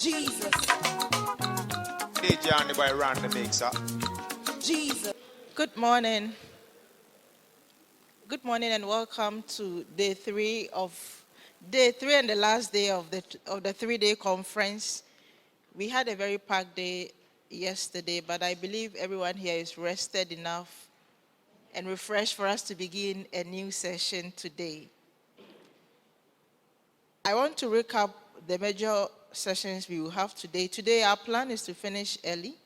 Jesus. DJ on the boy run the mixer. Jesus. Good morning. Good morning and welcome to day three and the last day of the 3-day conference. We had a very packed day yesterday, but I believe everyone here is rested enough and refreshed for us to begin a new session today. I want to recap the major sessions we will have today. Today, our plan is to finish early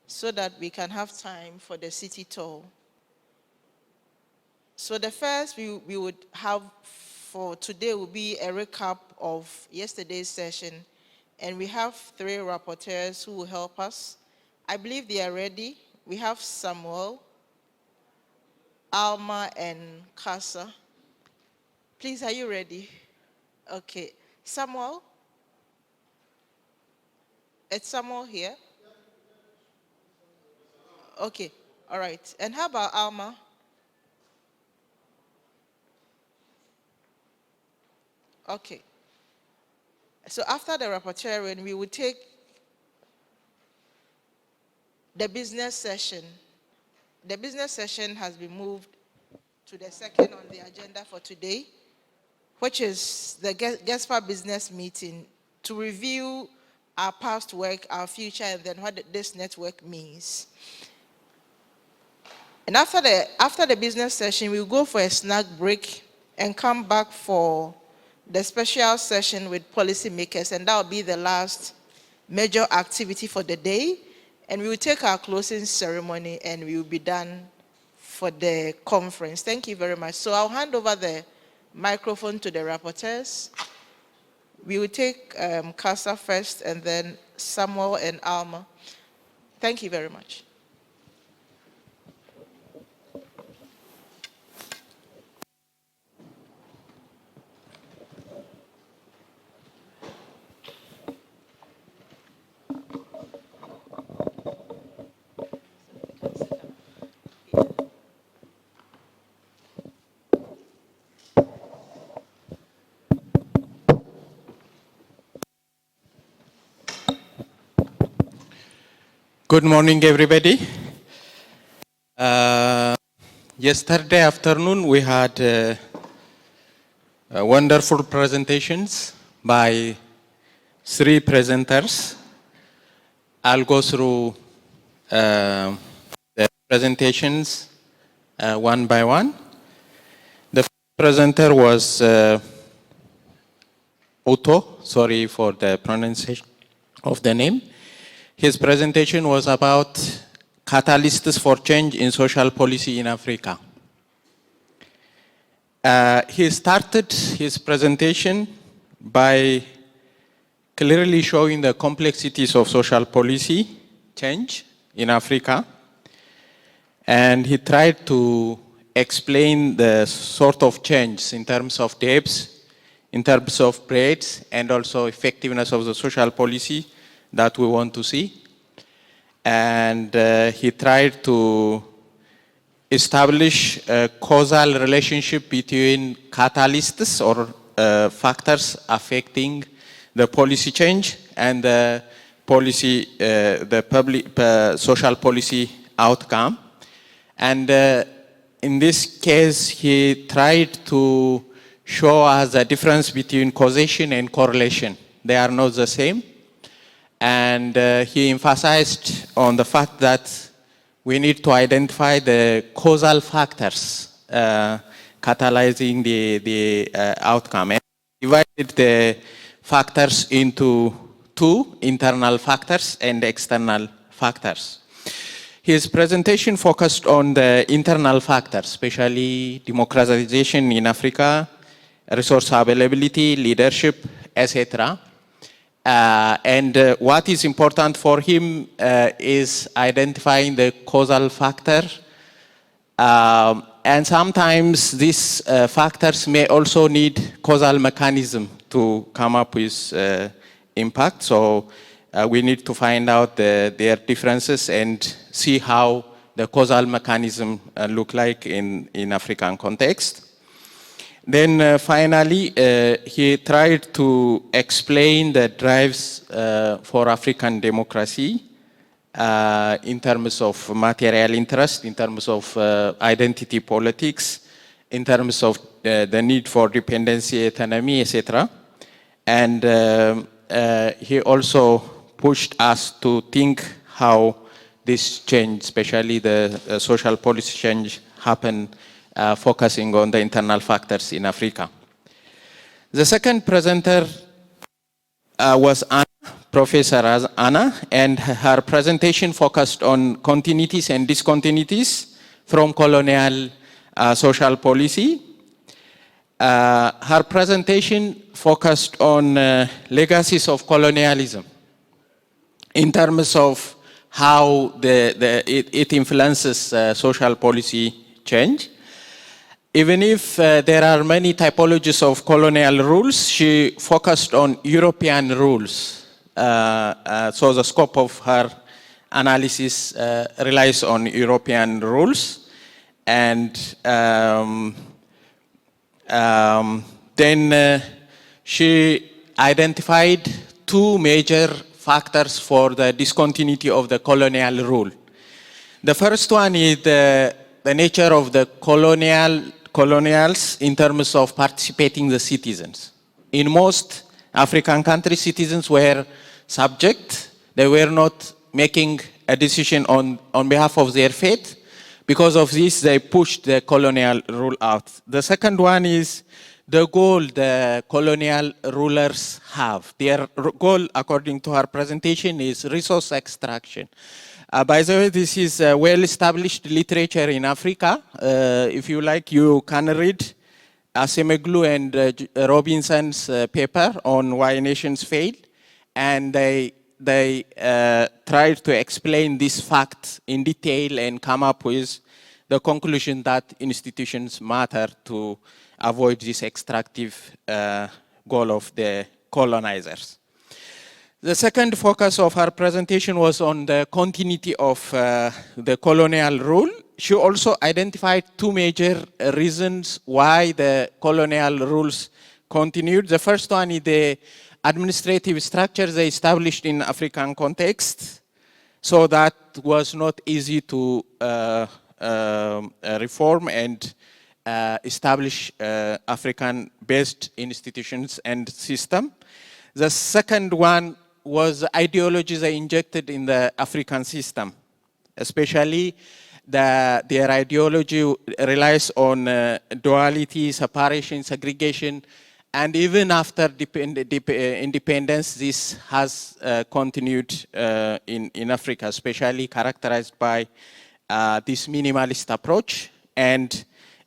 so that we can have time for the city tour. So the first we would have for today will be a recap of yesterday's session, and we have 3 rapporteurs who will help us. I believe they are ready. We have Samuel, Alma, and Casa. Please, are you ready? Okay. Samuel? Is Samuel here? Okay. All right. And how about Alma? Okay. So after the rapporteuring, we will take the business session. The business session has been moved to the second on the agenda for today, which is the GETSPA business meeting to review our past work, our future, and then what this network means. And after the business session, we'll go for a snack break and come back for the special session with policymakers, and that will be the last major activity for the day. And we will take our closing ceremony and we will be done for the conference. Thank you very much. So I'll hand over the microphone to the rapporteurs. We will take Casa first and then Samuel and Alma. Thank you very much. Good morning, everybody. Yesterday afternoon, we had wonderful presentations by 3 presenters. I'll go through the presentations one by one. The first presenter was Otto, sorry for the pronunciation of the name. His presentation was about catalysts for change in social policy in Africa. He started his presentation by clearly showing the complexities of social policy change in Africa. And he tried to explain the sort of change in terms of depths, in terms of breadth, and also effectiveness of the social policy that we want to see. And he tried to establish a causal relationship between catalysts or factors affecting the policy change and the policy, the public social policy outcome. And in this case, he tried to show us the difference between causation and correlation. They are not the same. And he emphasized on the fact that we need to identify the causal factors catalyzing the outcome. And divided the factors into 2, internal factors and external factors. His presentation focused on the internal factors, especially democratization in Africa, resource availability, leadership, etc. And what is important for him is identifying the causal factor. And sometimes these factors may also need causal mechanism to come up with impact. So we need to find out their differences and see how the causal mechanism look like in African context. Then finally, he tried to explain the drives for African democracy in terms of material interest, in terms of identity politics, in terms of the need for dependency, autonomy, etc. And he also pushed us to think how this change, especially the social policy change, happened, focusing on the internal factors in Africa. The second presenter was Anna, Professor Anna, and her presentation focused on continuities and discontinuities from colonial social policy. Her presentation focused on legacies of colonialism in terms of how it influences social policy change. Even if there are many typologies of colonial rules, she focused on European rules. So the scope of her analysis relies on European rules. And then she identified two major factors for the discontinuity of the colonial rule. The first one is the nature of the colonials in terms of participating the citizens. In most African countries, citizens were subject. They were not making a decision on behalf of their fate. Because of this, they pushed the colonial rule out. The second one is the goal the colonial rulers have. Their goal, according to her presentation, is resource extraction. By the way, this is a well-established literature in Africa. If you like, you can read Asemeglu and Robinson's paper on why nations fail. And they tried to explain this fact in detail and come up with the conclusion that institutions matter to avoid this extractive goal of the colonizers. The second focus of her presentation was on the continuity of the colonial rule. She also identified two major reasons why the colonial rules continued. The first one is the administrative structures they established in African context. So that was not easy to reform and establish African-based institutions and system. The second one was ideologies they injected in the African system, especially their ideology relies on duality, separation, segregation, and even after independence, this has continued in Africa, especially characterized by this minimalist approach, and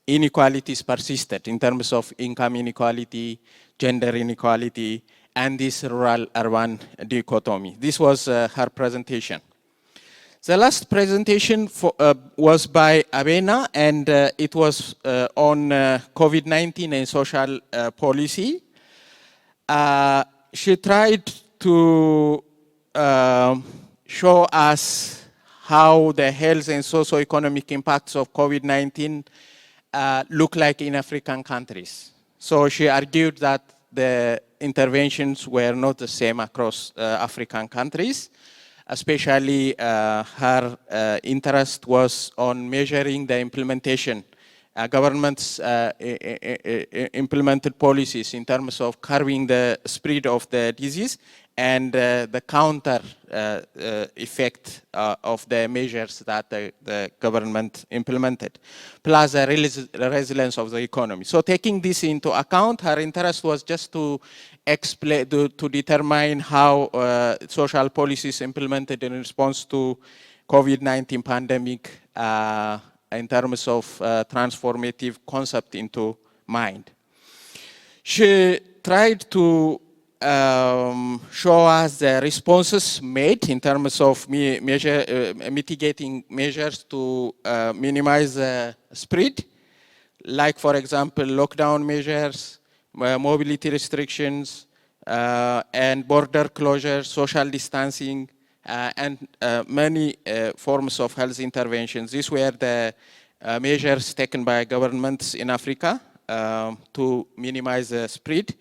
inequalities persisted in terms of income inequality, gender inequality, and this rural-urban dichotomy. This was her presentation. The last presentation was by Abena, and it was on COVID-19 and social policy. She tried to show us how the health and socio-economic impacts of COVID-19 look like in African countries. So she argued that the interventions were not the same across African countries. Especially her interest was on measuring the implementation. Governments implemented policies in terms of curbing the spread of the disease and the counter effect of the measures that the government implemented, plus the resilience of the economy. So taking this into account, her interest was just to explain, to determine how social policies implemented in response to COVID-19 pandemic in terms of transformative concept into mind. She tried to show us the responses made in terms of mitigating measures to minimize the spread, like, for example, lockdown measures, mobility restrictions, and border closures, social distancing, and many forms of health interventions. These were the measures taken by governments in Africa. to minimize the spread.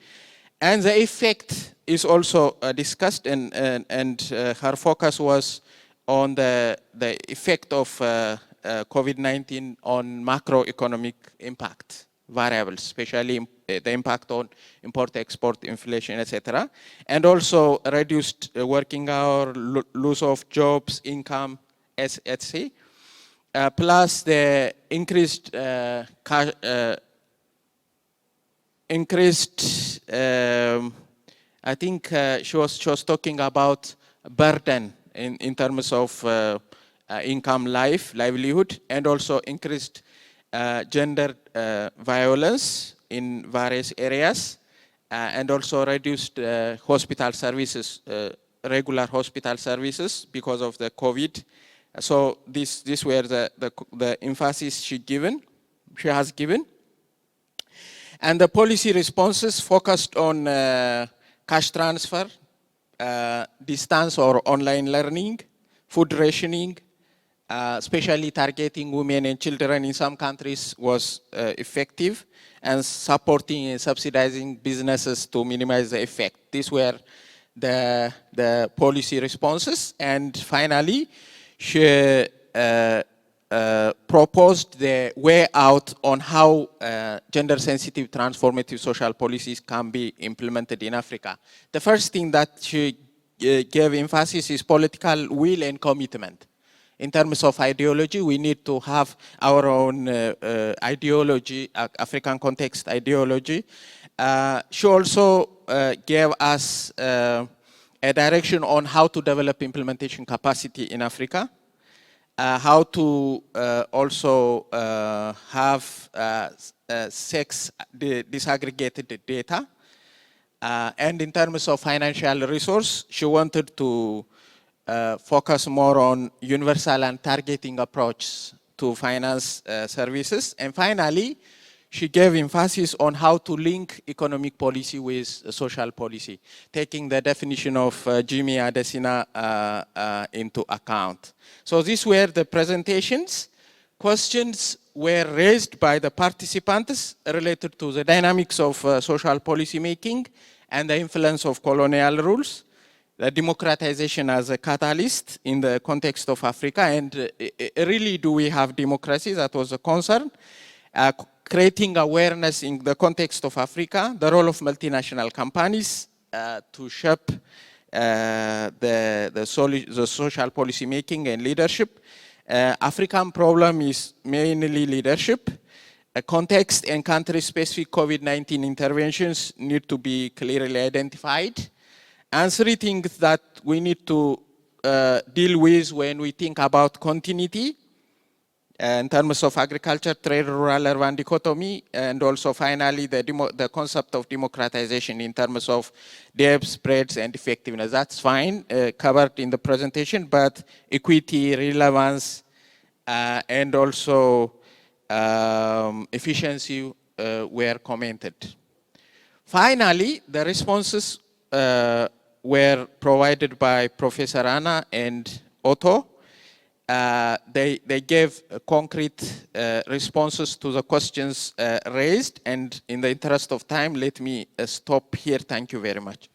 And the effect is also discussed, and her focus was on the effect of COVID-19 on macroeconomic impact variables, especially the impact on import-export, inflation, etc. And also reduced working hour, loss of jobs, income, etc. Plus the increased I think she was talking about burden in terms of income, livelihood, and also increased gender violence in various areas, and also reduced hospital services, regular hospital services because of the COVID. So these were the emphasis she has given. And the policy responses focused on cash transfer, distance or online learning, food rationing, especially targeting women and children in some countries was effective, and supporting and subsidizing businesses to minimize the effect. These were the policy responses. And finally, she proposed the way out on how gender-sensitive transformative social policies can be implemented in Africa. The first thing that she gave emphasis is political will and commitment. In terms of ideology, we need to have our own ideology, African context ideology. She also gave us a direction on how to develop implementation capacity in Africa. How to also have sex disaggregated data. And in terms of financial resource, she wanted to focus more on universal and targeting approach to finance services. And finally, she gave emphasis on how to link economic policy with social policy, taking the definition of Jimi Adesina into account. So these were the presentations. Questions were raised by the participants related to the dynamics of social policy making and the influence of colonial rules, the democratization as a catalyst in the context of Africa, and really do we have democracy? That was a concern. Creating awareness in the context of Africa, the role of multinational companies to shape the social policy making and leadership. African problem is mainly leadership. Context and country-specific COVID-19 interventions need to be clearly identified. And three things that we need to deal with when we think about continuity in terms of agriculture, trade, rural, urban dichotomy, and also finally the concept of democratization in terms of depth, spreads, and effectiveness. That's fine, covered in the presentation, but equity, relevance, and also efficiency were commented. Finally, the responses were provided by Professor Anna and Otto. They gave concrete responses to the questions raised, and in the interest of time, let me stop here. Thank you very much.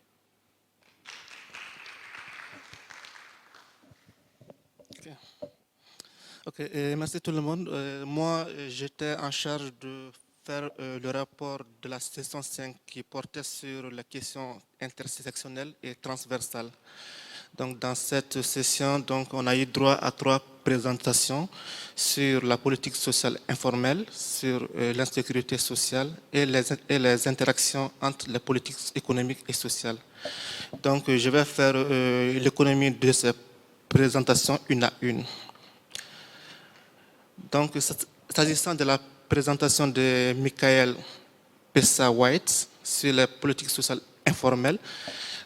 Merci tout le monde. Moi, j'étais en charge de faire le rapport de la session 5 qui portait sur la question intersectionnelle et transversale. Donc, dans cette session, donc, on a eu droit à 3 présentations sur la politique sociale informelle, sur l'insécurité sociale et les interactions entre les politiques économiques et sociales. Donc, je vais faire l'économie de ces présentations une à une. Donc, s'agissant de la présentation de Michael Pessa-White sur les politiques sociales informelles,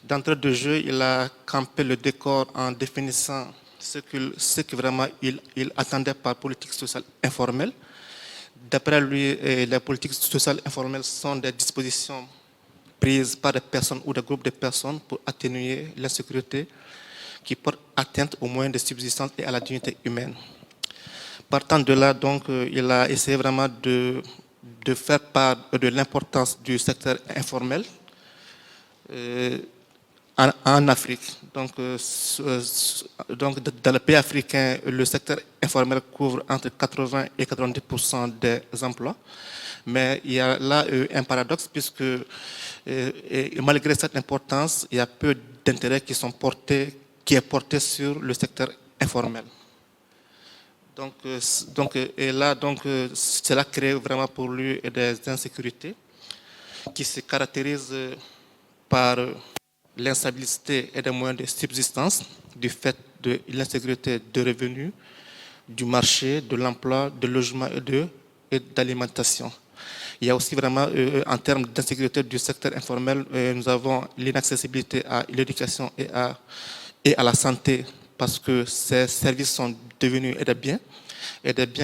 d'entrée de jeu, il a campé le décor en définissant ce que vraiment il attendait par politique sociale informelle. D'après lui, les politiques sociales informelles sont des dispositions prises par des personnes ou des groupes de personnes pour atténuer l'insécurité qui porte atteinte aux moyens de subsistance et à la dignité humaine. Partant de là, donc, il a essayé vraiment de de faire part de l'importance du secteur informel en Afrique. Donc, dans le pays africain, le secteur informel couvre entre 80 et 90% des emplois. Mais il y a là un paradoxe puisque malgré cette importance, il y a peu d'intérêts qui est porté sur le secteur informel. Cela crée vraiment pour lui des insécurités qui se caractérisent par l'instabilité et des moyens de subsistance du fait de l'insécurité de revenus, du marché, de l'emploi, de logement et d'alimentation. Il y a aussi vraiment, en termes d'insécurité du secteur informel, nous avons l'inaccessibilité à l'éducation et à la santé parce que ces services sont devenus des biens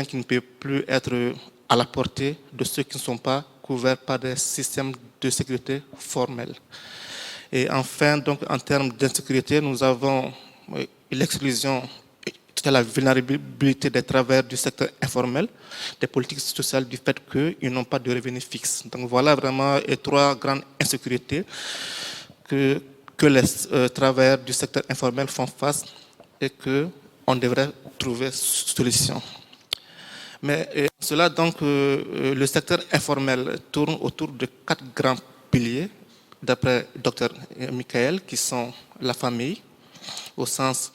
qui ne peuvent plus être à la portée de ceux qui ne sont pas couverts par des systèmes de sécurité formels. Et enfin, donc, en termes d'insécurité, nous avons l'exclusion et la vulnérabilité des travailleurs du secteur informel, des politiques sociales du fait qu'ils n'ont pas de revenus fixes. Donc voilà vraiment les trois grandes insécurités que les travailleurs du secteur informel font face et qu'on devrait trouver solution. Mais cela, donc, le secteur informel tourne autour de 4 grands piliers, d'après Dr Michael, qui sont la famille, au sens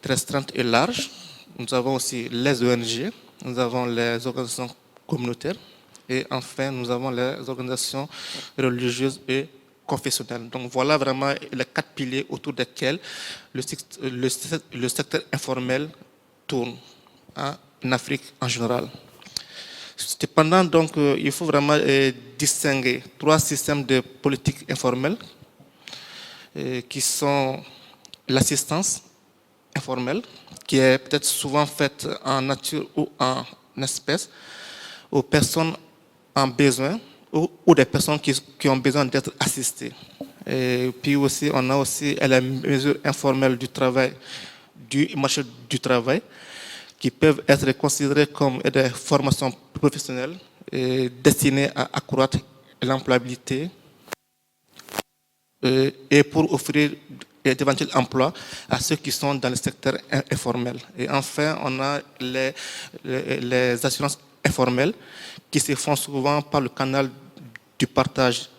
restreint et large. Nous avons aussi les ONG, nous avons les organisations communautaires et enfin nous avons les organisations religieuses et confessionnelles. Donc voilà vraiment les 4 piliers autour desquels le secteur informel tourne en Afrique en général. Cependant, donc, il faut vraiment distinguer 3 systèmes de politique informelle qui sont l'assistance informelle, qui est peut-être souvent faite en nature ou en espèces, aux personnes en besoin ou des personnes qui ont besoin d'être assistées. Et puis aussi, on a aussi les mesures informelles du travail, du marché du travail, qui peuvent être considérées comme des formations professionnelles destinées à accroître l'employabilité et pour offrir d'éventuels emplois à ceux qui sont dans le secteur informel. Et enfin, on a les assurances informelles qui se font souvent par le canal du partage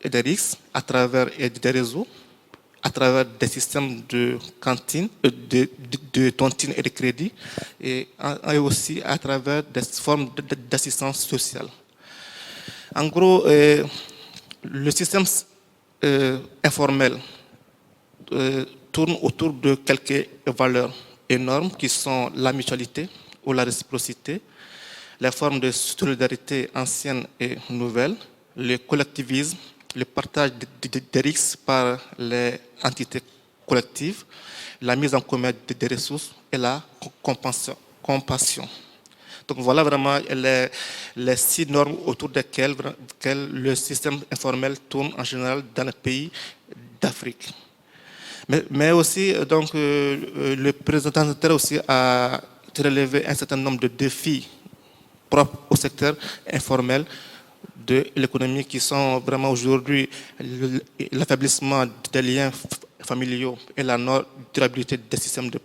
des risques à travers des réseaux, à travers des systèmes de cantine, de tontine et de crédit, et aussi à travers des formes d'assistance sociale. En gros, le système informel tourne autour de quelques valeurs énormes qui sont la mutualité ou la réciprocité, les formes de solidarité anciennes et nouvelles, le collectivisme, le partage des risques par les entités collectives, la mise en commun des ressources et la compassion. Donc voilà vraiment les 6 normes autour desquelles le système informel tourne en général dans les pays d'Afrique. Mais aussi, donc, le présentateur aussi a relevé un certain nombre de défis propres au secteur informel de l'économie qui sont vraiment aujourd'hui l'affaiblissement des liens familiaux et la non-durabilité des systèmes de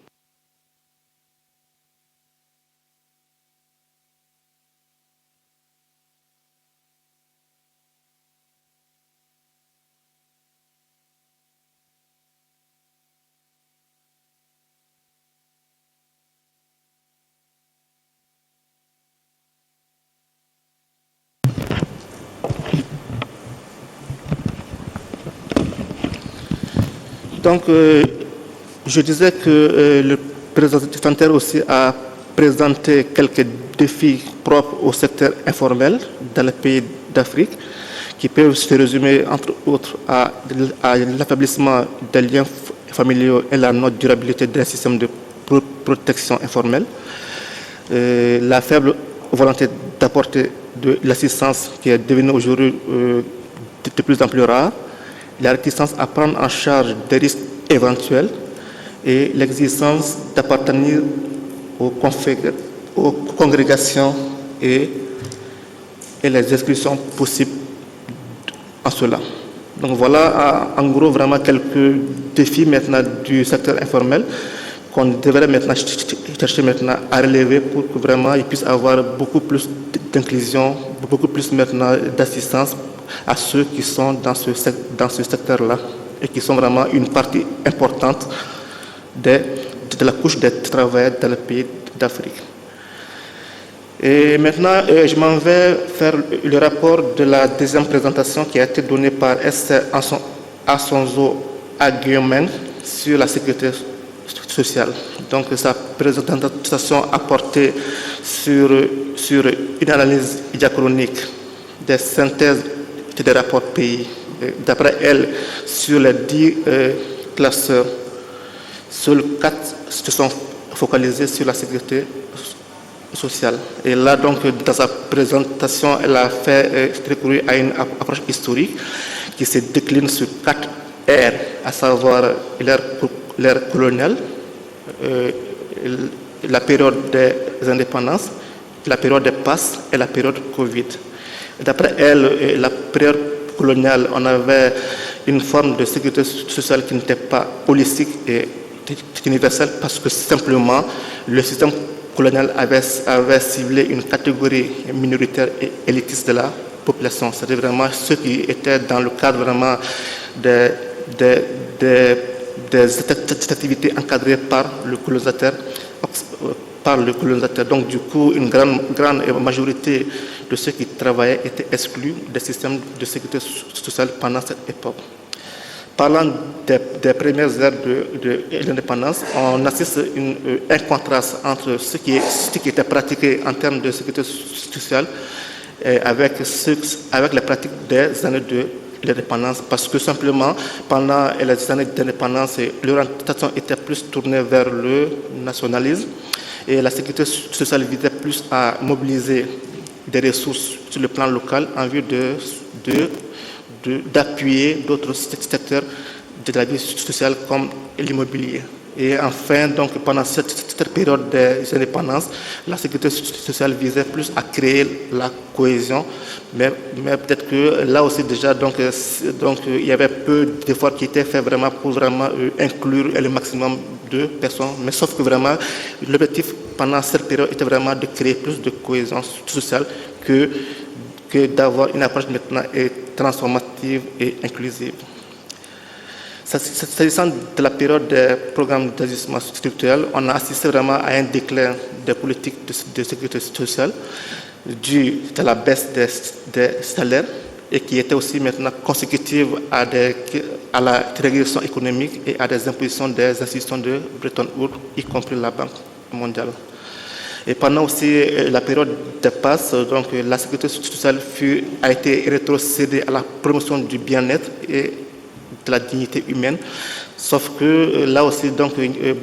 Donc, je disais que le présentateur aussi a présenté quelques défis propres au secteur informel dans les pays d'Afrique, qui peuvent se résumer, entre autres, à l'affaiblissement des liens familiaux et la non-durabilité des systèmes de protection informelle, la faible volonté d'apporter de l'assistance qui est devenue aujourd'hui de plus en plus rare, la réticence à prendre en charge des risques éventuels et l'exigence d'appartenir aux congrégations et et les exclusions possibles en cela. Donc voilà en gros vraiment quelques défis maintenant du secteur informel qu'on devrait maintenant chercher maintenant à relever pour que vraiment il puisse avoir beaucoup plus d'inclusion, beaucoup plus maintenant d'assistance à ceux qui sont dans ce secteur-là et qui sont vraiment une partie importante de la couche des travailleurs dans les pays d'Afrique. Et maintenant, je m'en vais faire le rapport de la deuxième présentation qui a été donnée par Esther Asonzo Aguiomeng sur la sécurité sociale. Donc, sa présentation a porté sur une analyse diachronique des synthèses des rapports pays. D'après elle, sur les 10 classeurs, seuls 4 se sont focalisés sur la sécurité sociale. Et là, donc, dans sa présentation, elle a fait recourir à une approche historique qui se décline sur 4 ères, à savoir l'ère coloniale, la période des indépendances, la période des passes et la période Covid. D'après elle, la période coloniale, on avait une forme de sécurité sociale qui n'était pas holistique et universelle parce que simplement le système colonial avait ciblé une catégorie minoritaire et élitiste de la population. C'était vraiment ceux qui étaient dans le cadre vraiment des activités encadrées par le colonisateur. Donc, du coup, une grande majorité de ceux qui travaillaient étaient exclus des systèmes de sécurité sociale pendant cette époque. Parlant des premières heures de l'indépendance, on assiste à un contraste entre ce qui était pratiqué en termes de sécurité sociale avec les pratiques des années de l'indépendance, parce que simplement, pendant les années d'indépendance, l'orientation était plus tournée vers le nationalisme et la sécurité sociale visait plus à mobiliser des ressources sur le plan local en vue d'appuyer d'autres secteurs de la vie sociale comme l'immobilier. Et enfin, donc, pendant cette période des indépendances, la sécurité sociale visait plus à créer la cohésion, mais peut-être que là aussi déjà, donc, il y avait peu d'efforts qui étaient faits vraiment pour vraiment inclure le maximum de personnes, mais sauf que vraiment, l'objectif pendant cette période était vraiment de créer plus de cohésion sociale que d'avoir une approche maintenant transformative et inclusive. S'agissant de la période des programmes d'ajustement structurel, on a assisté vraiment à un déclin des politiques de sécurité sociale dû à la baisse des salaires et qui était aussi maintenant consécutive à la régression économique et à des impositions des institutions de Bretton Woods, y compris la Banque mondiale. Et pendant aussi la période des passes, donc la sécurité sociale a été rétrocédée à la promotion du bien-être et de la dignité humaine, sauf que là aussi, donc,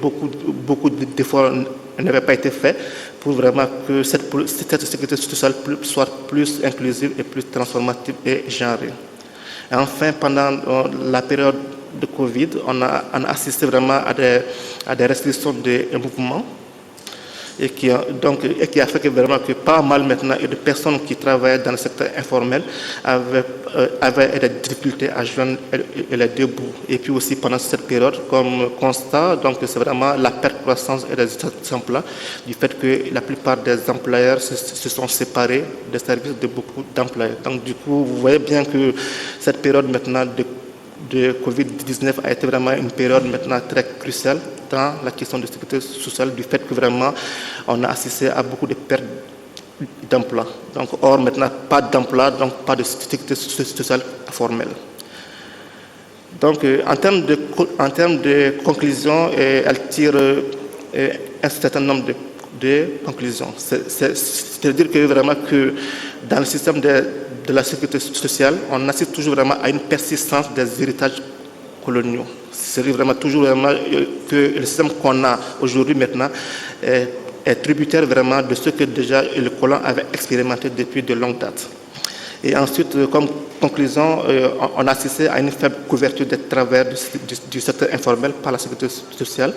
beaucoup d'efforts n'avaient pas été faits pour vraiment que cette sécurité sociale soit plus inclusive et plus transformative et genrée. Et enfin, pendant la période de Covid, on a assisté vraiment à des restrictions des mouvements et qui a fait que vraiment que pas mal maintenant de personnes qui travaillaient dans le secteur informel avaient des difficultés à joindre les deux bouts. Et puis aussi pendant cette période, comme constat, donc c'est vraiment la perte de croissance et des emplois du fait que la plupart des employeurs se sont séparés des services de beaucoup d'employeurs. Donc du coup, vous voyez bien que cette période maintenant de Covid-19 a été vraiment une période maintenant très cruciale dans la question de sécurité sociale, du fait que vraiment on a assisté à beaucoup de pertes d'emplois. Donc, or maintenant pas d'emploi, donc pas de sécurité sociale formelle. Donc, en termes de conclusion, elle tire un certain nombre de conclusions. C'est-à-dire que vraiment que dans le système de la sécurité sociale, on assiste toujours vraiment à une persistance des héritages coloniaux. C'est vraiment toujours vraiment que le système qu'on a aujourd'hui maintenant est tributaire vraiment de ce que déjà le colon avait expérimenté depuis de longues dates. Et ensuite, comme conclusion, on a assisté à une faible couverture des travers du secteur informel par la sécurité sociale.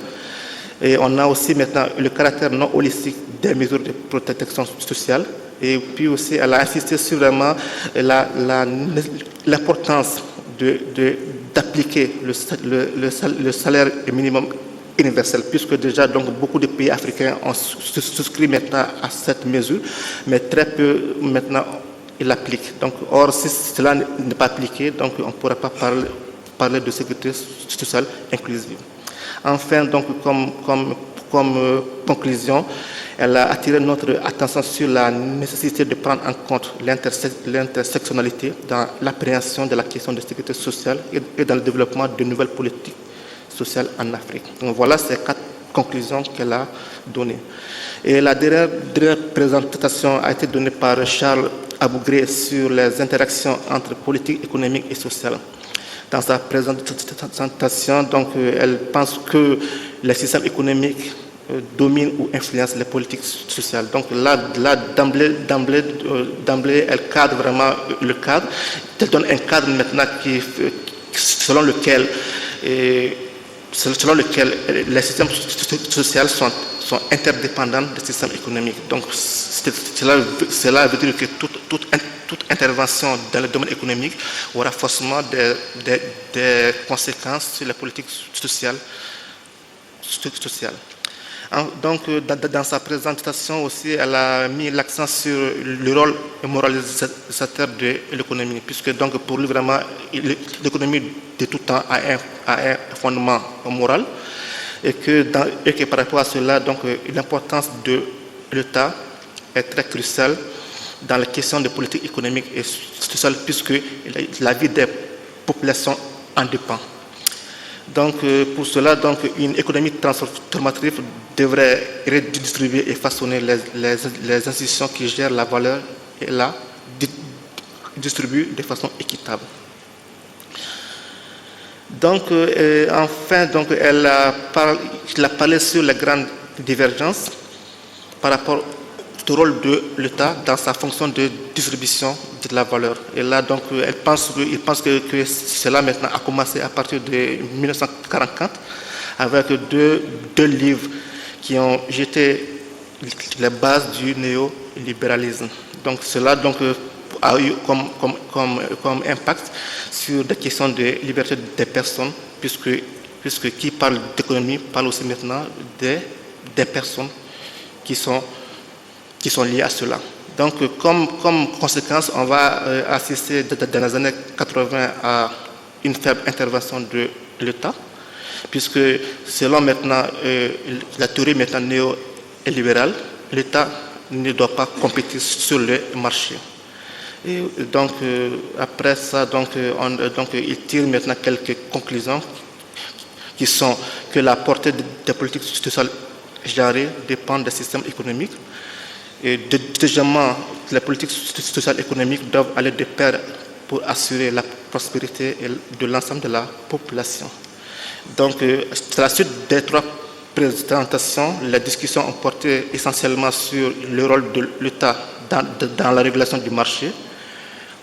Et on a aussi maintenant le caractère non holistique des mesures de protection sociale Et puis aussi, elle a insisté sur vraiment l'importance d'appliquer le salaire minimum universel, puisque déjà donc, beaucoup de pays africains ont souscrit maintenant à cette mesure, mais très peu maintenant ils l'appliquent. Donc, or, si cela n'est pas appliqué, donc, on ne pourra pas parler de sécurité sociale inclusive. Enfin, donc, comme conclusion, elle a attiré notre attention sur la nécessité de prendre en compte l'intersectionnalité dans l'appréhension de la question de sécurité sociale et dans le développement de nouvelles politiques sociales en Afrique. Donc voilà ces 4 conclusions qu'elle a données. Et la dernière présentation a été donnée par Charles Abougré sur les interactions entre politique économique et sociale. Dans sa présentation, donc, elle pense que les systèmes économiques dominent ou influencent les politiques sociales. Donc là d'emblée, elle cadre vraiment le cadre. Elle donne un cadre maintenant selon lequel les systèmes sociaux sont interdépendants des systèmes économiques. Donc cela veut dire que toute intervention dans le domaine économique aura forcément des conséquences sur les politiques sociales. Donc, dans sa présentation aussi, elle a mis l'accent sur le rôle moralisateur de l'économie, puisque donc, pour lui, vraiment, l'économie de tout temps a un fondement moral, et que par rapport à cela, donc, l'importance de l'État est très cruciale dans la question de politique économique et sociale, puisque la vie des populations en dépend. Donc, pour cela, donc, une économie transformatrice devrait redistribuer et façonner les institutions qui gèrent la valeur et la distribuer de façon équitable. Donc, enfin, donc, elle a parlé sur les grandes divergences par rapport au rôle de l'État dans sa fonction de distribution de la valeur. Et là, donc, il pense que cela maintenant a commencé à partir de 1944 avec deux livres qui ont jeté les bases du néolibéralisme. Donc, cela donc, a eu comme impact sur des questions de liberté des personnes, puisque qui parle d'économie parle aussi maintenant des personnes qui sont liées à cela. Donc, comme conséquence, on va assister dans les années 80 à une faible intervention de l'État, puisque selon maintenant la théorie maintenant néolibérale, l'État ne doit pas compétir sur le marché. Et donc, après ça, donc, il tire maintenant quelques conclusions qui sont que la portée des politiques sociales genrées dépend des systèmes économiques. Et deuxièmement, les politiques sociales et économiques doivent aller de pair pour assurer la prospérité de l'ensemble de la population. Donc, à la suite des 3 présentations, les discussions ont porté essentiellement sur le rôle de l'État dans la régulation du marché,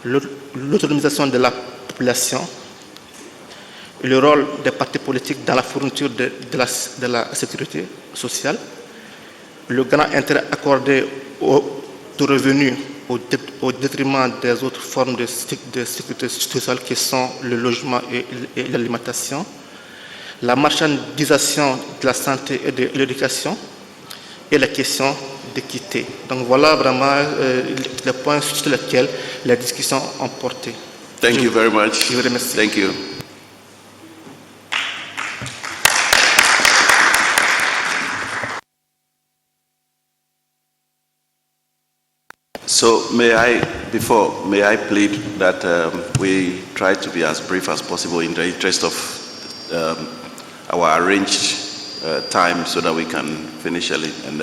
l'autonomisation de la population, le rôle des partis politiques dans la fourniture de la sécurité sociale, le grand intérêt accordé aux revenus au détriment des autres formes de sécurité sociale qui sont le logement et l'alimentation, la marchandisation de la santé et de l'éducation et la question d'équité. Donc voilà vraiment les points sur lesquels les discussions ont porté. Thank you very much. Je vous remercie. Thank you. So may I plead that we try to be as brief as possible in the interest of our arranged time so that we can finish early, and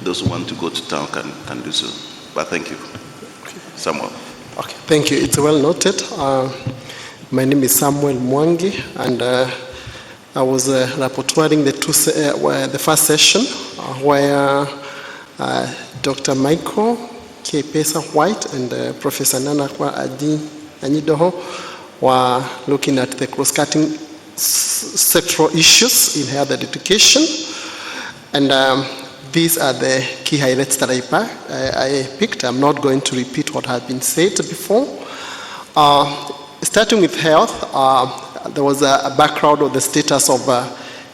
those who want to go to town can do so. But thank you. Samuel. Okay, thank you. It's well noted. My name is Samuel Mwangi, and I was rapporteuring the first session where Dr. Michael K. Pesa White and Professor Nanakwa Anyidoho were looking at the cross-cutting sectoral issues in higher education. And These are the key highlights that I picked. I'm not going to repeat what has been said before. Starting with health, there was a background of the status of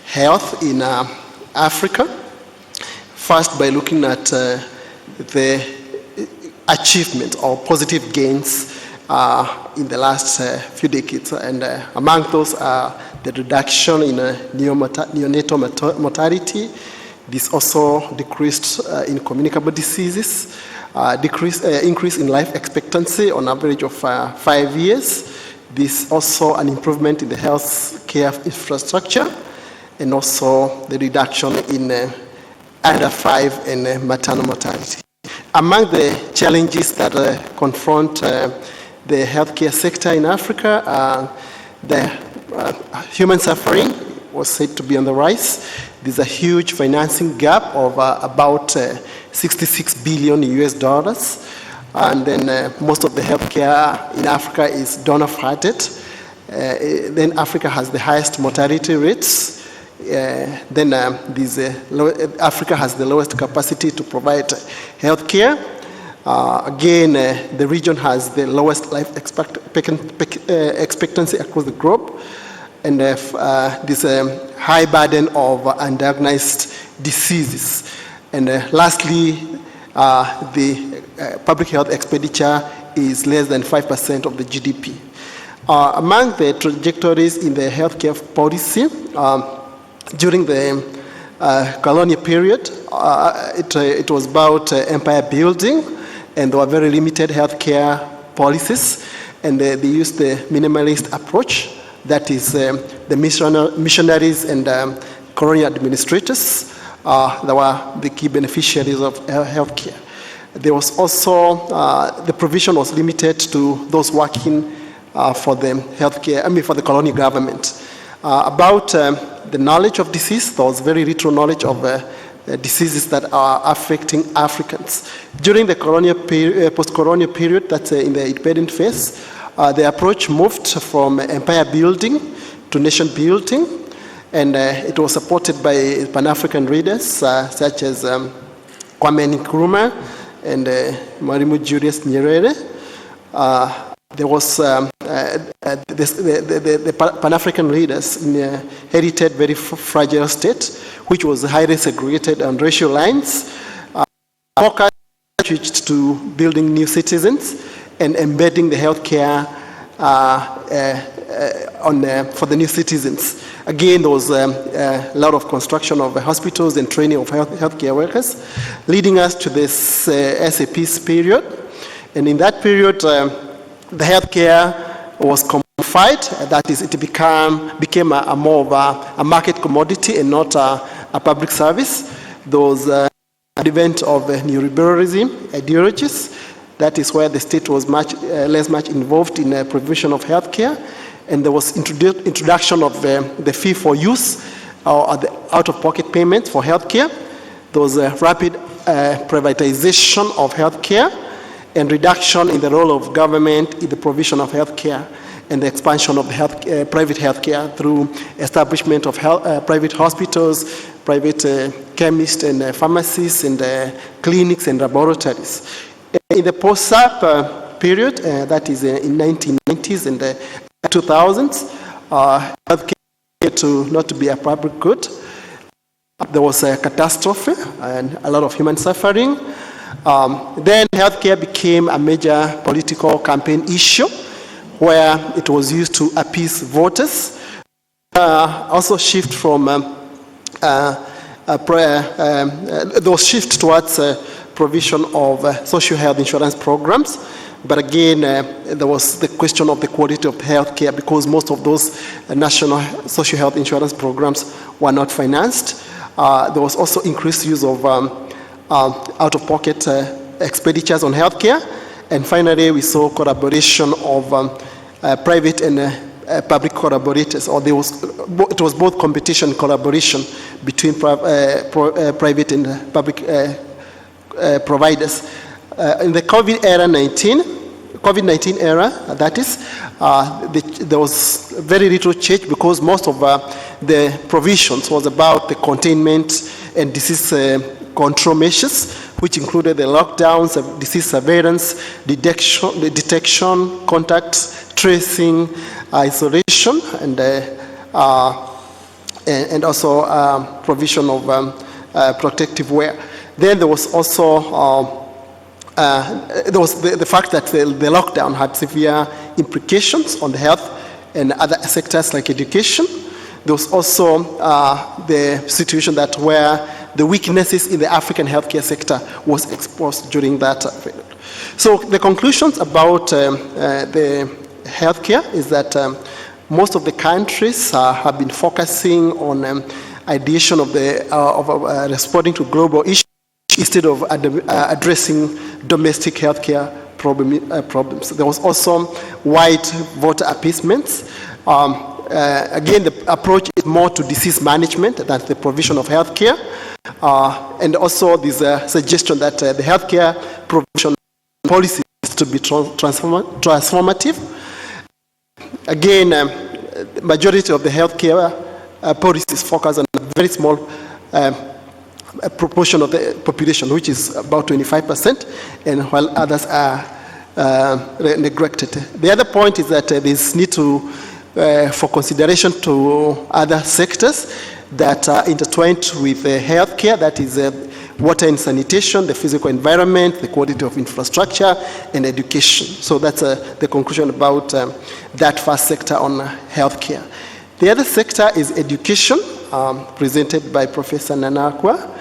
health in Africa. First, by looking at the achievement or positive gains in the last few decades, and among those are the reduction in neonatal mortality. This also decreased in communicable diseases, increase in life expectancy on average of 5 years. This also an improvement in the health care infrastructure, and also the reduction in under 5 and maternal mortality. Among the challenges that confront the healthcare sector in Africa, the human suffering was said to be on the rise. There's a huge financing gap of about $66 billion US, and then most of the healthcare in Africa is donor-funded. Then Africa has the highest mortality rates. Africa has the lowest capacity to provide healthcare. Again, the region has the lowest life expectancy across the globe, and this high burden of undiagnosed diseases. And lastly, the public health expenditure is less than 5% of the GDP. Among the trajectories in the healthcare policy, during the colonial period, it was about empire building, and there were very limited healthcare policies, and they used the minimalist approach. That is, the missionaries and colonial administrators that were the key beneficiaries of healthcare. There was also, the provision was limited to those working for the healthcare, for the colonial government. About the knowledge of disease, there was very little knowledge of diseases that are affecting Africans. During the post-colonial period, that's in the independent phase, the approach moved from empire building to nation building, and it was supported by Pan-African leaders such as Kwame Nkrumah and Mwalimu Julius Nyerere. There was the Pan-African leaders inherited very fragile state, which was highly segregated on racial lines, focused to building new citizens and embedding the healthcare for the new citizens. Again, there was a lot of construction of hospitals and training of healthcare workers, leading us to this SAP's period. And in that period, the healthcare was commodified. That is, it became a more of a market commodity and not a public service. There was advent of neoliberalism ideologies. That is where the state was less involved in the provision of healthcare, and there was introduction of the fee for use or the out-of-pocket payment for healthcare. There was a rapid privatization of healthcare and reduction in the role of government in the provision of healthcare, and the expansion of private healthcare through establishment of private hospitals, private chemists and pharmacies, and clinics and laboratories. In the post-SAP period, that is in 1990s and 2000s, healthcare not to be a public good. There was a catastrophe and a lot of human suffering. Then healthcare became a major political campaign issue, where it was used to appease voters. Also shift from those shift towards provision of social health insurance programs. But again, there was the question of the quality of healthcare, because most of those national social health insurance programs were not financed. There was also increased use of out-of-pocket expenditures on healthcare. And finally, we saw collaboration of private and public collaborators, or it was both competition and collaboration between private and public providers. In the COVID-19 era, that is, there was very little change, because most of the provisions was about the containment and disease control measures, which included the lockdowns, disease surveillance, detection, contact tracing, isolation, and also provision of protective wear. Then there was also there was the fact that the lockdown had severe implications on the health and other sectors like education. There was also the situation that where the weaknesses in the African healthcare sector was exposed during that period. So the conclusions about the healthcare is that most of the countries have been focusing on ideation of responding to global issues instead of addressing domestic healthcare problems. There was also wide voter appeasements. Again, the approach is more to disease management than the provision of healthcare. And also there's a suggestion that the healthcare provision policy is to be transformative. Again, the majority of the healthcare policies focus on a very small proportion of the population, which is about 25%, and while others are neglected. The other point is that there's need to for consideration to other sectors that are intertwined with healthcare, that is water and sanitation, the physical environment, the quality of infrastructure, and education. So that's the conclusion about that first sector on healthcare. The other sector is education, presented by Professor Nanakwa.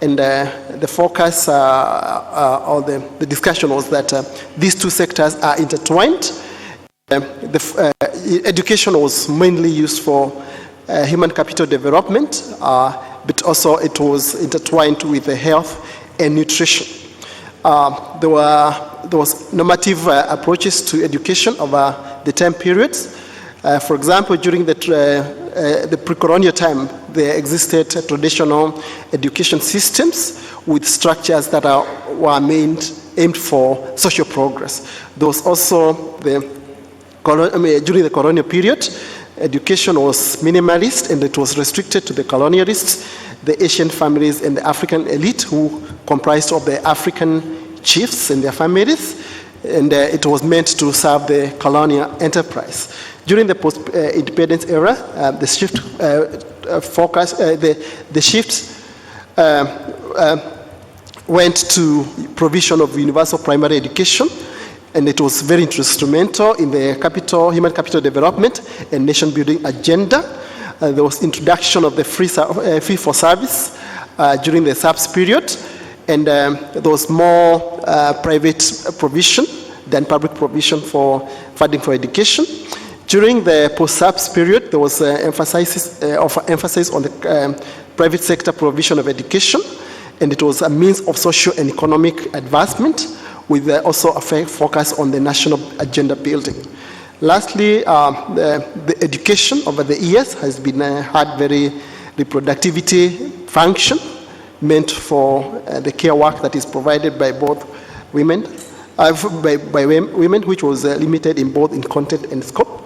And the focus or the discussion was that these two sectors are intertwined. Education was mainly used for human capital development, but also it was intertwined with the health and nutrition. There was normative approaches to education over the time periods. For example, during the pre-colonial time, there existed traditional education systems with structures that were aimed for social progress. There was also during the colonial period, education was minimalist and it was restricted to the colonialists, the Asian families, and the African elite who comprised of the African chiefs and their families, and it was meant to serve the colonial enterprise. During the post-independence era, the shift went to provision of universal primary education, and it was very instrumental in the human capital development and nation building agenda. There was introduction of the fee for service during the SAPS period, and there was more private provision than public provision for funding for education. During the post-SAPS period, there was emphasis on the private sector provision of education, and it was a means of social and economic advancement, with also a focus on the national agenda building. Lastly, the education over the years has been had very reproductivity function, meant for the care work that is provided by both women, by women, which was limited in both in content and scope.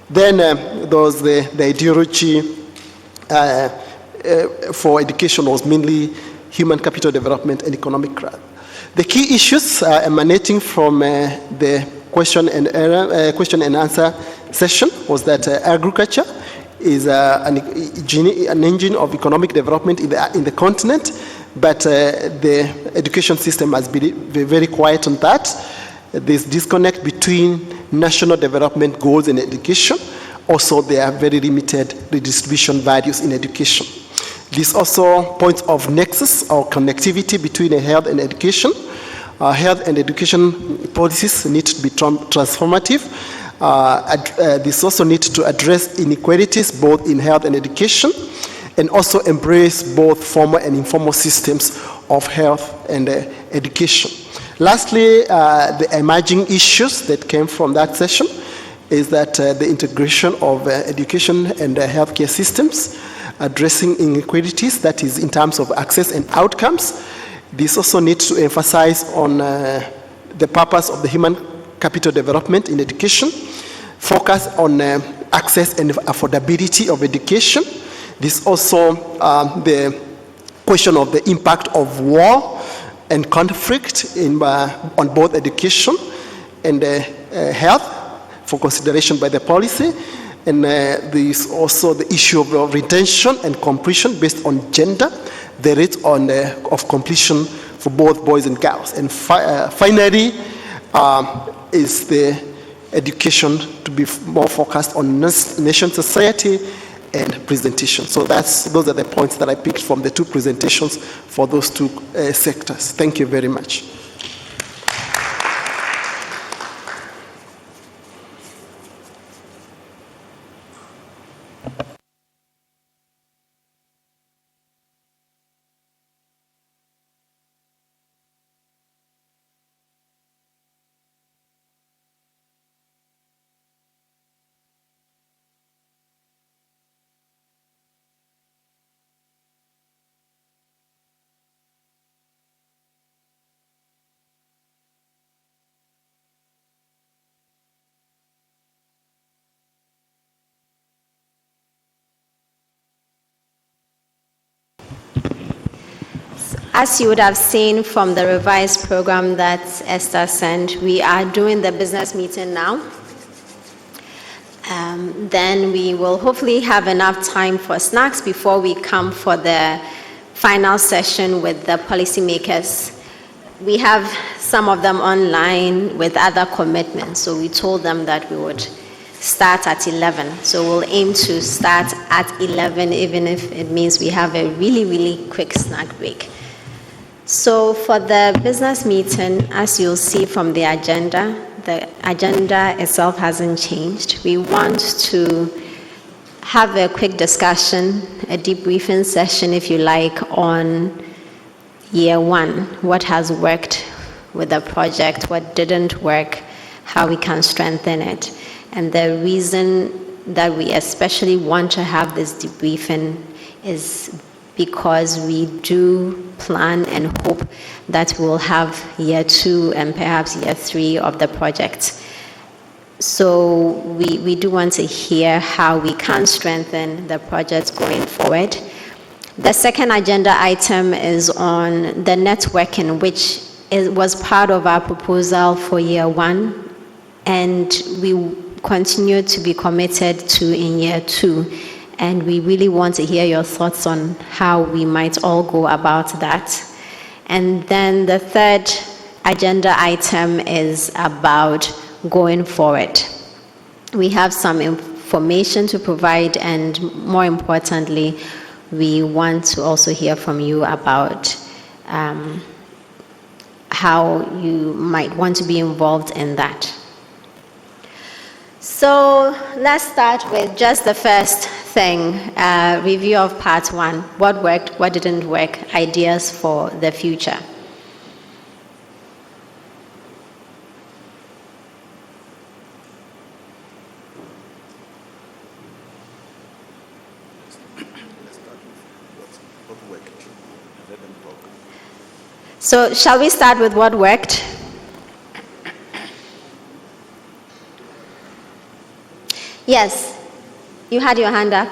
Then there was the ideology for education was mainly human capital development and economic growth. The key issues emanating from the question and answer session was that agriculture is an engine of economic development in the continent, but the education system has been very quiet on that. There's disconnect between national development goals and education. Also, there are very limited redistribution values in education. This also points of nexus or connectivity between health and education. Health and education policies need to be transformative. This also needs to address inequalities both in health and education, and also embrace both formal and informal systems of health and education. Lastly, the emerging issues that came from that session is that the integration of education and healthcare systems, addressing inequalities, that is in terms of access and outcomes. This also needs to emphasize on the purpose of the human capital development in education, focus on access and affordability of education. This also the question of the impact of war and conflict on both education and health for consideration by the policy. And there is also the issue of retention and completion based on gender, the rate of completion for both boys and girls. And finally, is the education to be more focused on nation society and presentation. So those are the points that I picked from the two presentations for those two sectors. Thank you very much. As you would have seen from the revised program that Esther sent, we are doing the business meeting now. Then we will hopefully have enough time for snacks before we come for the final session with the policymakers. We have some of them online with other commitments, so we told them that we would start at 11. So we'll aim to start at 11, even if it means we have a really, really quick snack break. So for the business meeting, as you'll see from the agenda itself hasn't changed. We want to have a quick discussion, a debriefing session, if you like, on year one, what has worked with the project, what didn't work, how we can strengthen it. And the reason that we especially want to have this debriefing is because we do plan and hope that we'll have year two and perhaps year three of the project. So we do want to hear how we can strengthen the project going forward. The second agenda item is on the networking, which was part of our proposal for year one, and we continue to be committed to in year two. And we really want to hear your thoughts on how we might all go about that. And then the third agenda item is about going forward. We have some information to provide, and more importantly, we want to also hear from you about how you might want to be involved in that. So let's start with just the first thing, review of part one. What worked, what didn't work, ideas for the future. So shall we start with what worked? Yes, you had your hand up.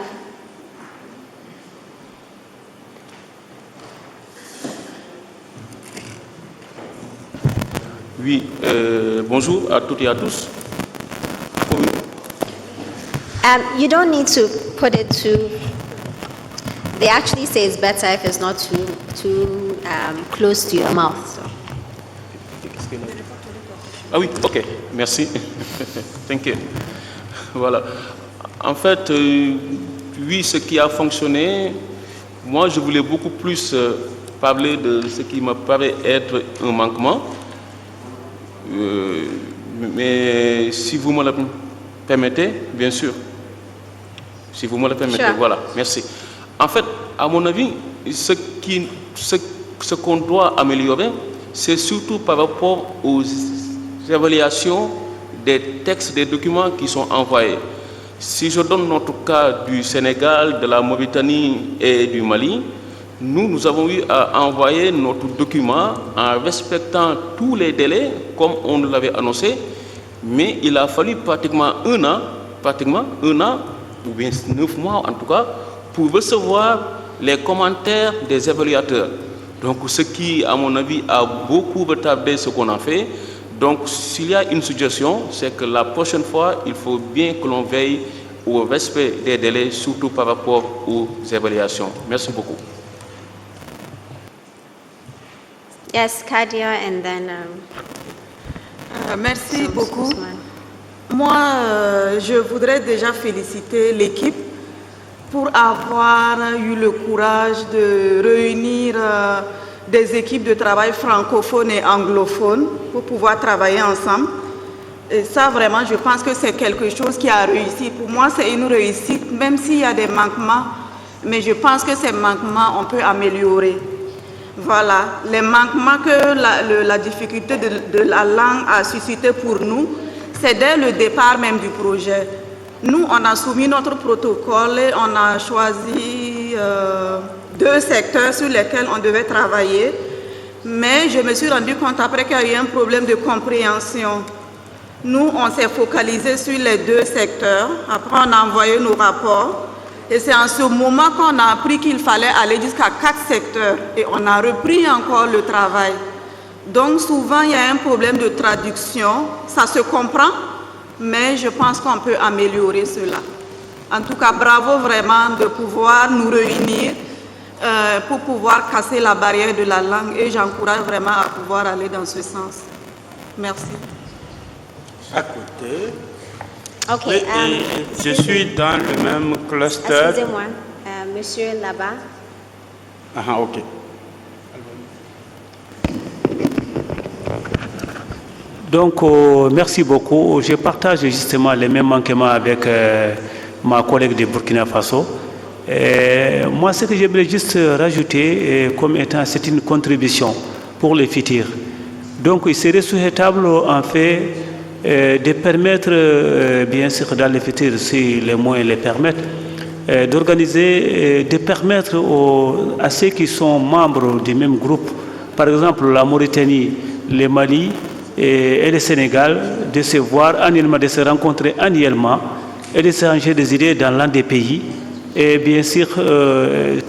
Oui, bonjour à toutes et à tous. You don't need to put it too. They actually say it's better if it's not too close to your mouth. So. Ah oui, ok, merci. Thank you. Voilà. En fait, oui, ce qui a fonctionné, moi je voulais beaucoup plus parler de ce qui me paraît être un manquement. Mais si vous me le permettez, bien sûr. Si vous me le permettez, sure. Voilà, merci. En fait, à mon avis, ce qu'on doit améliorer, c'est surtout par rapport aux évaluations des textes, des documents qui sont envoyés. Si je donne notre cas du Sénégal, de la Mauritanie et du Mali, nous avons eu à envoyer notre document en respectant tous les délais, comme on nous l'avait annoncé, mais il a fallu pratiquement un an, ou bien 9 mois en tout cas, pour recevoir les commentaires des évaluateurs. Donc, ce qui, à mon avis, a beaucoup retardé ce qu'on a fait. Donc, s'il y a une suggestion, c'est que la prochaine fois, il faut bien que l'on veille au respect des délais, surtout par rapport aux évaluations. Merci beaucoup. Yes, Kadia, and then... Merci beaucoup. Moi, je voudrais déjà féliciter l'équipe pour avoir eu le courage de réunir des équipes de travail francophones et anglophones pour pouvoir travailler ensemble. Et ça, vraiment, je pense que c'est quelque chose qui a réussi. Pour moi, c'est une réussite, même s'il y a des manquements, mais je pense que ces manquements, on peut améliorer. Voilà, les manquements que la difficulté de la langue a suscité pour nous, c'est dès le départ même du projet. Nous, on a soumis notre protocole et on a choisi 2 secteurs sur lesquels on devait travailler. Mais je me suis rendu compte après qu'il y a eu un problème de compréhension. Nous, on s'est focalisé sur les 2 secteurs. Après, on a envoyé nos rapports. Et c'est en ce moment qu'on a appris qu'il fallait aller jusqu'à 4 secteurs. Et on a repris encore le travail. Donc, souvent, il y a un problème de traduction. Ça se comprend, mais je pense qu'on peut améliorer cela. En tout cas, bravo vraiment de pouvoir nous réunir pour pouvoir casser la barrière de la langue. Et j'encourage vraiment à pouvoir aller dans ce sens. Merci. À côté. Okay, je suis dans le même cluster. Excusez-moi, monsieur là-bas. Ah, ok. Donc, merci beaucoup. Je partage justement les mêmes manquements avec ma collègue de Burkina Faso. Moi, ce que j'aimerais juste rajouter comme étant, c'est une contribution pour le futur. Donc, il serait souhaitable, en fait, de permettre, bien sûr, dans le futur, si les moyens le permettent, d'organiser, de permettre à ceux qui sont membres du même groupe, par exemple la Mauritanie, le Mali et le Sénégal, de se voir annuellement, de se rencontrer annuellement et de s'échanger des idées dans l'un des pays. Et bien sûr,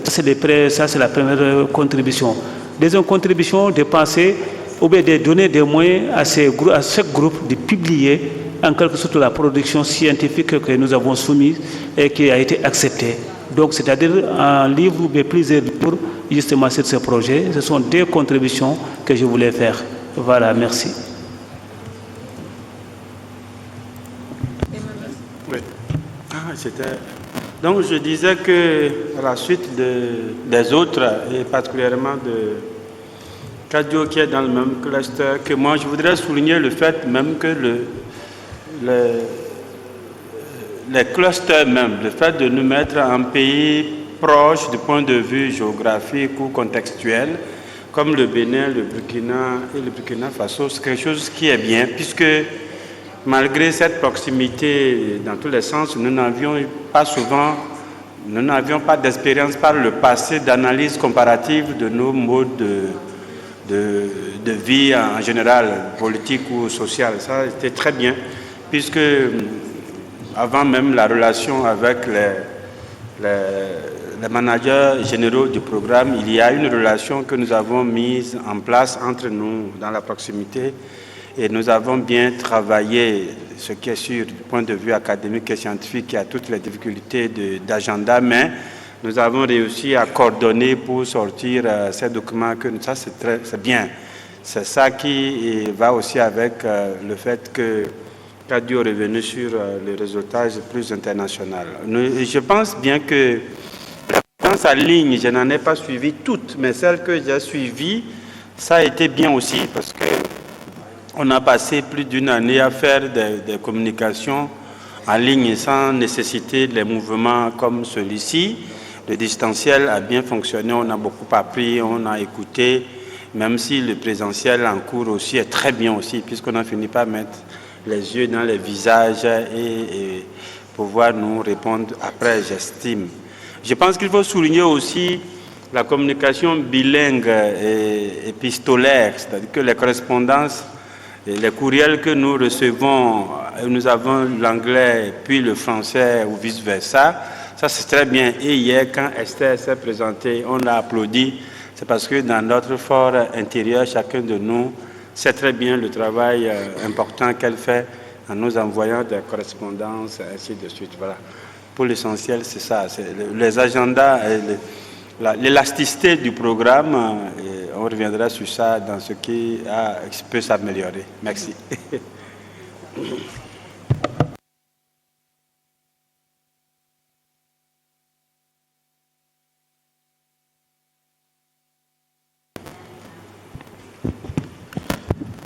ça c'est la première contribution. Deuxième contribution, de penser ou bien de donner des moyens à chaque groupe de publier en quelque sorte la production scientifique que nous avons soumise et qui a été acceptée. Donc, c'est-à-dire un livre ou bien plusieurs livres justement sur ce projet. Ce sont 2 contributions que je voulais faire. Voilà, merci. Oui. Donc, je disais que à la suite des autres, et particulièrement de Kadio qui est dans le même cluster, que moi je voudrais souligner le fait même que les clusters même, le fait de nous mettre en pays proche du point de vue géographique ou contextuel, comme le Bénin, le Burkina et le Burkina Faso, c'est quelque chose qui est bien, puisque malgré cette proximité dans tous les sens, nous n'avions pas d'expérience par le passé d'analyse comparative de nos modes de vie en général, politique ou sociale. Ça, c'était très bien, puisque avant même la relation avec les managers généraux du programme, il y a une relation que nous avons mise en place entre nous dans la proximité et nous avons bien travaillé, ce qui est sûr du point de vue académique et scientifique, il y a toutes les difficultés d'agenda, mais nous avons réussi à coordonner pour sortir ces documents. Ça, c'est bien. C'est ça qui va aussi avec le fait que Kadio est revenu sur le réseautage plus international. Je pense bien que dans sa ligne, je n'en ai pas suivi toutes, mais celles que j'ai suivies, ça a été bien aussi, parce que on a passé plus d'1 année à faire des communications en ligne sans nécessiter les mouvements comme celui-ci. Le distanciel a bien fonctionné, on a beaucoup appris, on a écouté, même si le présentiel en cours aussi est très bien aussi, puisqu'on a fini par mettre les yeux dans les visages et pouvoir nous répondre après, j'estime. Je pense qu'il faut souligner aussi la communication bilingue et épistolaire, c'est-à-dire que les correspondances et les courriels que nous recevons, nous avons l'anglais puis le français ou vice-versa. Ça, c'est très bien. Et hier, quand Esther s'est présentée, on l'a applaudi. C'est parce que dans notre fort intérieur, chacun de nous sait très bien le travail important qu'elle fait en nous envoyant des correspondances, ainsi de suite. Voilà. Pour l'essentiel, c'est ça. Les agendas, l'élasticité du programme, on reviendra sur ça dans ce qui peut s'améliorer. Merci.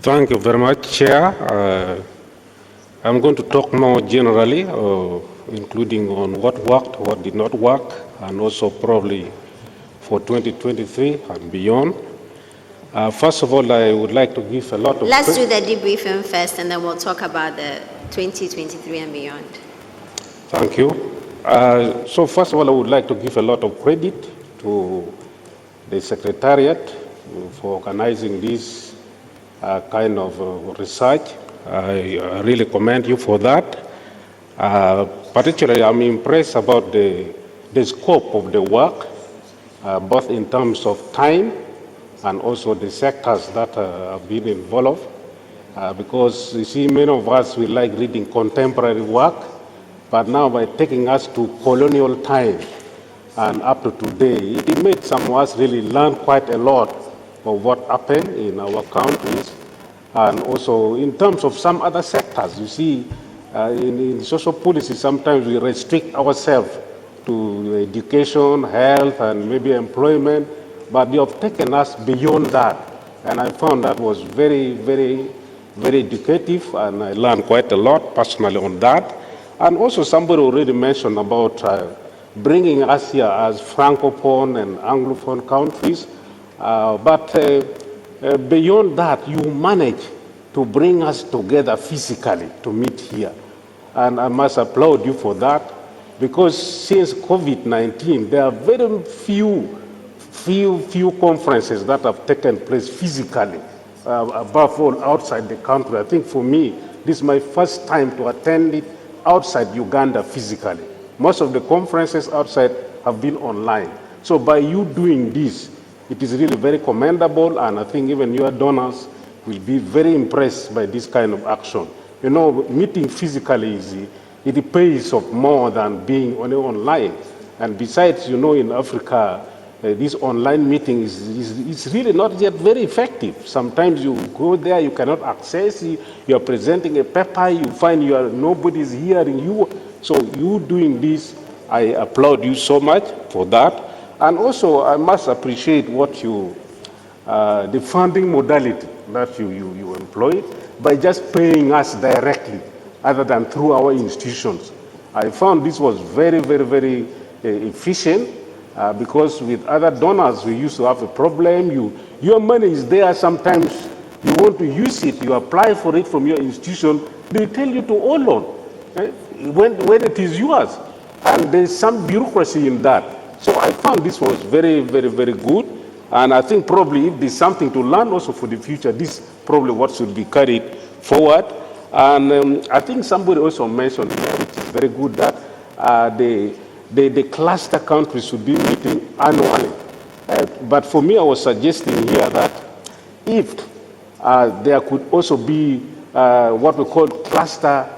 Thank you very much, Chair. I'm going to talk more generally, including on what worked, what did not work, and also probably for 2023 and beyond. First of all, I would like to give a lot of... Let's do the debriefing first, and then we'll talk about the 2023 and beyond. Thank you. So first of all, I would like to give a lot of credit to the Secretariat for organizing this kind of research. I really commend you for that. Particularly, I'm impressed about the scope of the work, both in terms of time and also the sectors that have been involved. Because you see, many of us, we like reading contemporary work, but now by taking us to colonial time and up to today, it made some of us really learn quite a lot of what happened in our countries, and also in terms of some other sectors. You see, in social policy, sometimes we restrict ourselves to education, health, and maybe employment, but they have taken us beyond that. And I found that was very, very, very educative, and I learned quite a lot personally on that. And also somebody already mentioned about bringing us here as Francophone and Anglophone countries. But beyond that, you manage to bring us together physically to meet here. And I must applaud you for that, because since COVID-19, there are very few conferences that have taken place physically, above all outside the country. I think for me, this is my first time to attend it outside Uganda physically. Most of the conferences outside have been online. So by you doing this, it is really very commendable, and I think even your donors will be very impressed by this kind of action. You know, meeting physically it pays off more than being only online. And besides, you know, in Africa, this online meeting is really not yet very effective. Sometimes you go there, you cannot access, you are presenting a paper, you find nobody is hearing you. So you doing this, I applaud you so much for that. And also, I must appreciate what the funding modality that you employ by just paying us directly, other than through our institutions. I found this was very, very, very efficient, because with other donors, we used to have a problem. Your money is there, sometimes you want to use it, you apply for it from your institution, they tell you to hold on when it is yours. And there's some bureaucracy in that. So I found this was very, very, very good. And I think probably if there's something to learn also for the future, this is probably what should be carried forward. And I think somebody also mentioned here, which is very good, that the cluster countries should be meeting annually. But for me, I was suggesting here that if there could also be what we call cluster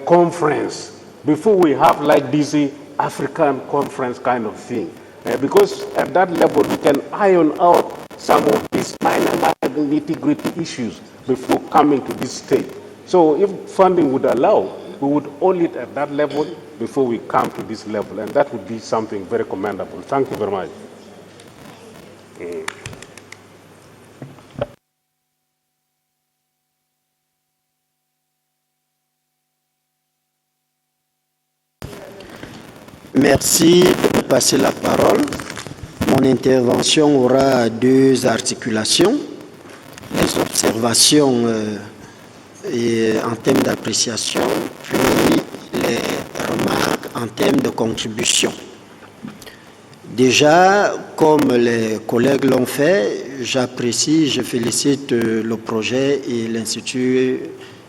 conference, before we have like this African conference kind of thing. Because at that level, we can iron out some of these minor nitty-gritty issues before coming to this stage. So if funding would allow, we would hold it at that level before we come to this level, and that would be something very commendable. Thank you very much. Merci de me passer la parole. Mon intervention aura deux articulations. Les observations en termes d'appréciation, puis les remarques en termes de contribution. Déjà, comme les collègues l'ont fait, j'apprécie, je félicite le projet et l'Institut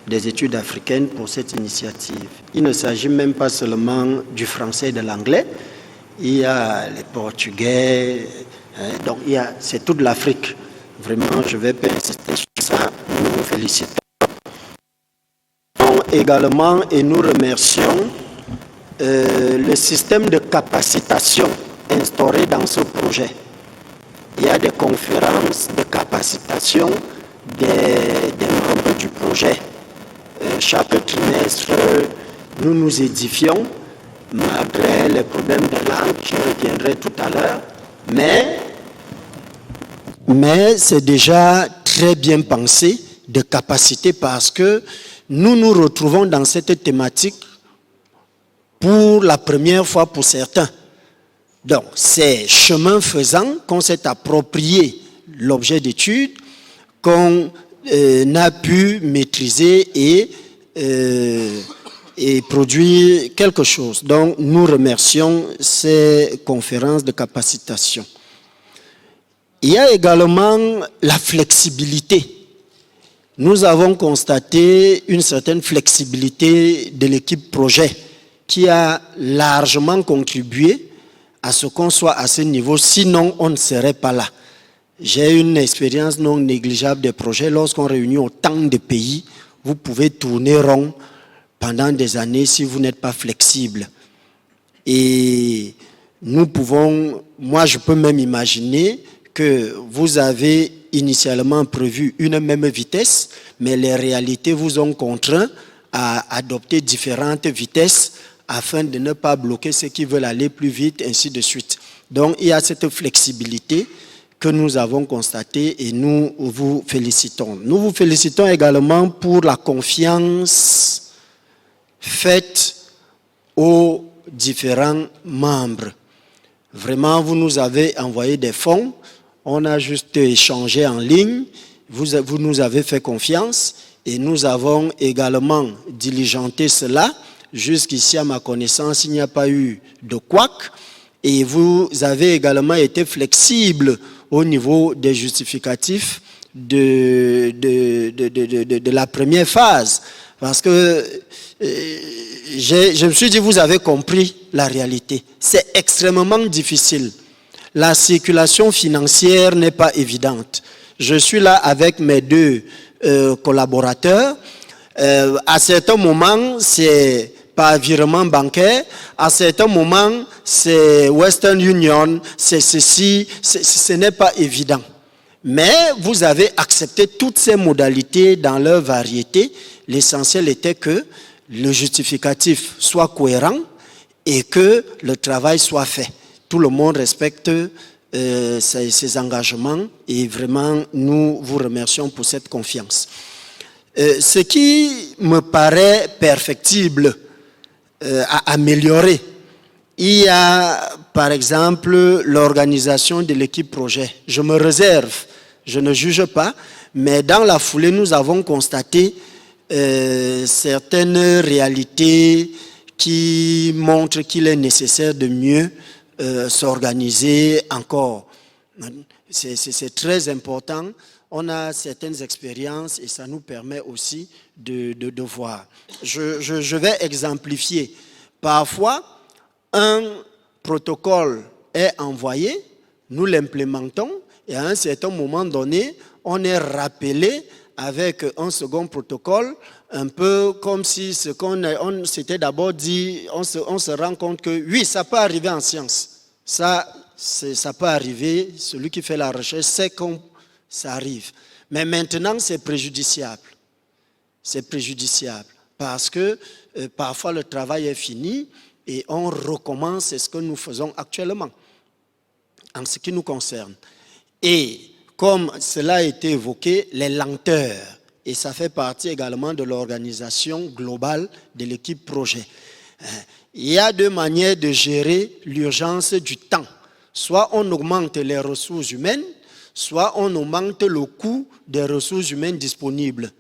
des études africaines pour cette initiative. Il ne s'agit même pas seulement du français et de l'anglais, il y a les portugais, donc c'est toute l'Afrique. Vraiment, je vais insister sur ça, nous vous félicitons également et nous remercions le système de capacitation instauré dans ce projet. Il y a des conférences de capacitation des membres du projet. Chaque trimestre, nous nous édifions, malgré les problèmes de langue, j'y reviendrai tout à l'heure, mais c'est déjà très bien pensé de capacité parce que nous nous retrouvons dans cette thématique pour la première fois pour certains. Donc, c'est chemin faisant qu'on s'est approprié l'objet d'étude, qu'on a pu maîtriser et produire quelque chose. Donc, nous remercions ces conférences de capacitation. Il y a également la flexibilité. Nous avons constaté une certaine flexibilité de l'équipe projet qui a largement contribué à ce qu'on soit à ce niveau, sinon on ne serait pas là. J'ai une expérience non négligeable des projets. Lorsqu'on réunit autant de pays, vous pouvez tourner rond pendant des années si vous n'êtes pas flexible. Et nous pouvons, moi je peux même imaginer que vous avez initialement prévu une même vitesse, mais les réalités vous ont contraint à adopter différentes vitesses afin de ne pas bloquer ceux qui veulent aller plus vite, ainsi de suite. Donc, il y a cette flexibilité que nous avons constatée et nous vous félicitons. Nous vous félicitons également pour la confiance faite aux différents membres. Vraiment, vous nous avez envoyé des fonds, on a juste échangé en ligne, vous nous avez fait confiance et nous avons également diligenté cela. Jusqu'ici, à ma connaissance, il n'y a pas eu de couac et vous avez également été flexible au niveau des justificatifs de la première phase. Parce que je me suis dit, vous avez compris la réalité. C'est extrêmement difficile. La circulation financière n'est pas évidente. Je suis là avec mes deux collaborateurs. À certains moments, c'est par virement bancaire, à certains moments, c'est Western Union, c'est ceci, ce n'est pas évident. Mais vous avez accepté toutes ces modalités dans leur variété. L'essentiel était que le justificatif soit cohérent et que le travail soit fait. Tout le monde respecte ses engagements et vraiment, nous vous remercions pour cette confiance. Ce qui me paraît perfectible à améliorer, il y a par exemple l'organisation de l'équipe projet. Je me réserve, je ne juge pas, mais dans la foulée, nous avons constaté certaines réalités qui montrent qu'il est nécessaire de mieux s'organiser encore. C'est très important. On a certaines expériences et ça nous permet aussi de voir. Je vais exemplifier. Parfois, un protocole est envoyé, nous l'implémentons et à un certain moment donné, on est rappelé avec un second protocole, un peu comme si ce qu'on s'était d'abord dit, on se rend compte que oui, ça peut arriver en science. Ça peut arriver, celui qui fait la recherche sait que ça arrive. Mais maintenant, c'est préjudiciable. C'est préjudiciable parce que parfois le travail est fini et on recommence, c'est ce que nous faisons actuellement en ce qui nous concerne. Et comme cela a été évoqué, les lenteurs, et ça fait partie également de l'organisation globale de l'équipe projet. Il y a deux manières de gérer l'urgence du temps. Soit on augmente les ressources humaines, soit on augmente le coût des ressources humaines disponibles.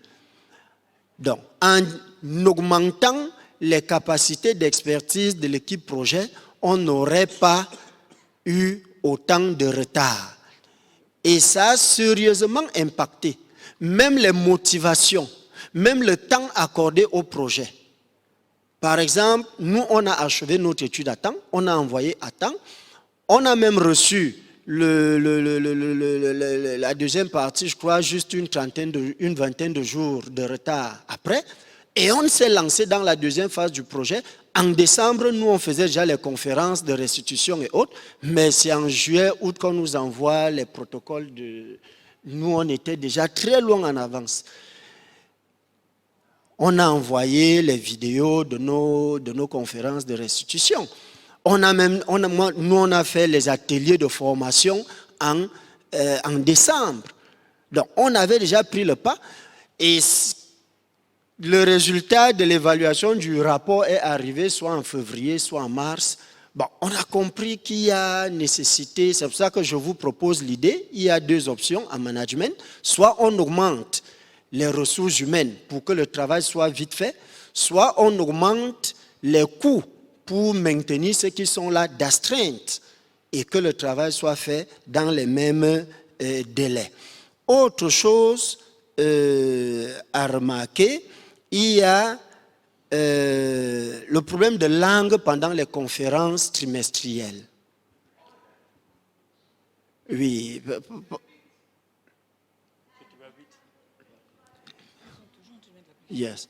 Donc, en augmentant les capacités d'expertise de l'équipe projet, on n'aurait pas eu autant de retard. Et ça a sérieusement impacté même les motivations, même le temps accordé au projet. Par exemple, nous, on a achevé notre étude à temps, on a envoyé à temps, on a même reçu la deuxième partie, je crois, juste une vingtaine de jours de retard après. Et on s'est lancé dans la deuxième phase du projet. En décembre, nous, on faisait déjà les conférences de restitution et autres, mais c'est en juillet, août qu'on nous envoie les protocoles de... Nous, on était déjà très loin en avance. On a envoyé les vidéos de nos conférences de restitution. Nous, on a fait les ateliers de formation en décembre. Donc, on avait déjà pris le pas. Et le résultat de l'évaluation du rapport est arrivé soit en février, soit en mars. Bon, on a compris qu'il y a nécessité, c'est pour ça que je vous propose l'idée, il y a deux options en management. Soit on augmente les ressources humaines pour que le travail soit vite fait, soit on augmente les coûts pour maintenir ceux qui sont là d'astreinte et que le travail soit fait dans les mêmes délais. Autre chose à remarquer, il y a le problème de langue pendant les conférences trimestrielles. Oui. Yes.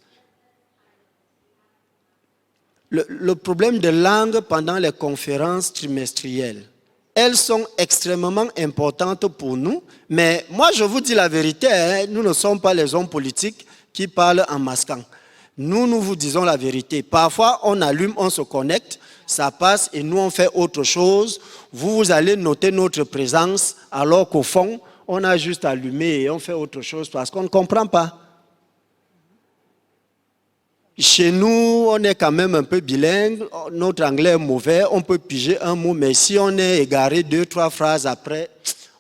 Le problème de langue pendant les conférences trimestrielles, elles sont extrêmement importantes pour nous, mais moi je vous dis la vérité, hein, nous ne sommes pas les hommes politiques qui parlent en masquant. Nous vous disons la vérité. Parfois, on allume, on se connecte, ça passe et nous on fait autre chose. Vous allez noter notre présence alors qu'au fond, on a juste allumé et on fait autre chose parce qu'on ne comprend pas. Chez nous, on est quand même un peu bilingue, notre anglais est mauvais, on peut piger un mot, mais si on est égaré 2-3 phrases après,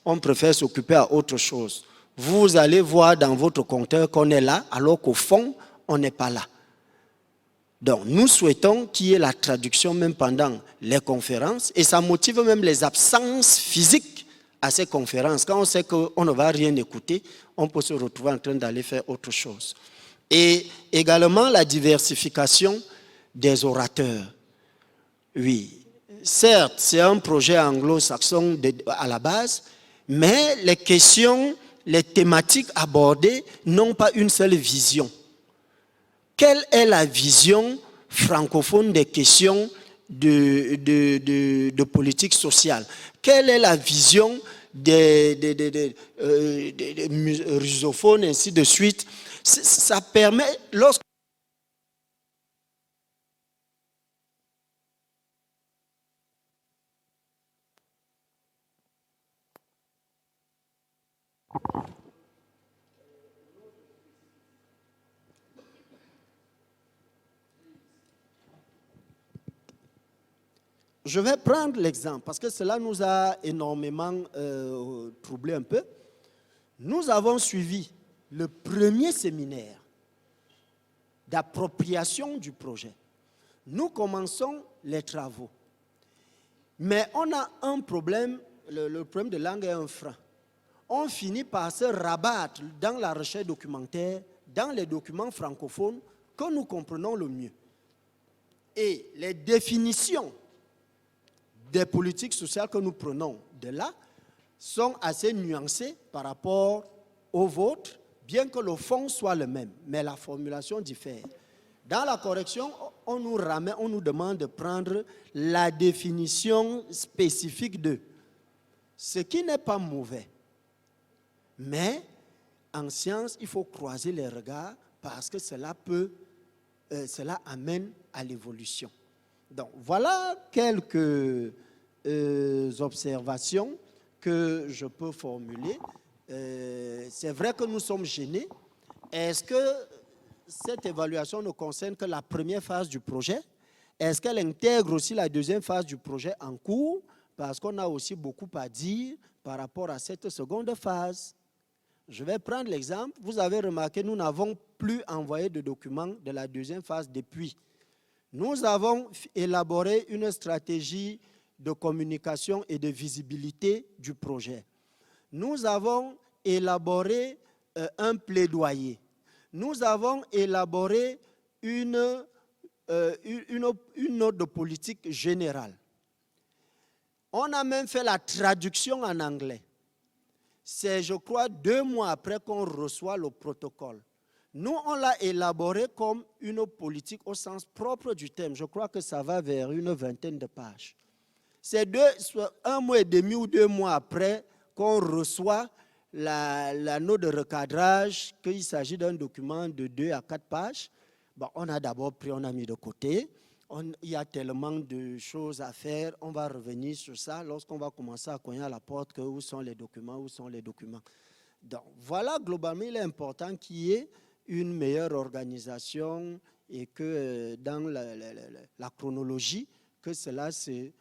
on préfère s'occuper à autre chose. Vous allez voir dans votre compteur qu'on est là, alors qu'au fond, on n'est pas là. Donc, nous souhaitons qu'il y ait la traduction même pendant les conférences, et ça motive même les absences physiques à ces conférences. Quand on sait qu'on ne va rien écouter, on peut se retrouver en train d'aller faire autre chose. Et également la diversification des orateurs. Oui, certes, c'est un projet anglo-saxon à la base, mais les questions, les thématiques abordées n'ont pas une seule vision. Quelle est la vision francophone des questions de politique sociale? Quelle est la vision des rusophones, ainsi de suite? Ça permet, lorsque je vais prendre l'exemple, parce que cela nous a énormément troublé un peu. Nous avons suivi le premier séminaire d'appropriation du projet. Nous commençons les travaux. Mais on a un problème, le problème de langue est un frein. On finit par se rabattre dans la recherche documentaire, dans les documents francophones que nous comprenons le mieux. Et les définitions des politiques sociales que nous prenons de là sont assez nuancées par rapport aux vôtres, bien que le fond soit le même, mais la formulation diffère. Dans la correction, on nous demande de prendre la définition spécifique de ce qui n'est pas mauvais. Mais en science, il faut croiser les regards parce que cela amène à l'évolution. Donc, voilà quelques observations que je peux formuler. C'est vrai que nous sommes gênés. Est-ce que cette évaluation ne concerne que la première phase du projet? Est-ce qu'elle intègre aussi la deuxième phase du projet en cours? Parce qu'on a aussi beaucoup à dire par rapport à cette seconde phase. Je vais prendre l'exemple. Vous avez remarqué, nous n'avons plus envoyé de documents de la deuxième phase depuis. Nous avons élaboré une stratégie de communication et de visibilité du projet. Nous avons élaboré un plaidoyer. nous avons élaboré une note de politique générale. On a même fait la traduction en anglais. C'est, je crois, 2 mois après qu'on reçoit le protocole. Nous, on l'a élaboré comme une politique au sens propre du terme. Je crois que ça va vers une 20aine de pages. C'est 1 mois et demi ou 2 mois après qu'on reçoit la note de recadrage, qu'il s'agit d'un document de 2 à 4 pages. Bon, on a d'abord pris, on a mis de côté. Il y a tellement de choses à faire, on va revenir sur ça lorsqu'on va commencer à cogner à la porte que où sont les documents, où sont les documents. Donc voilà, globalement, il est important qu'il y ait une meilleure organisation et que dans la chronologie, que cela se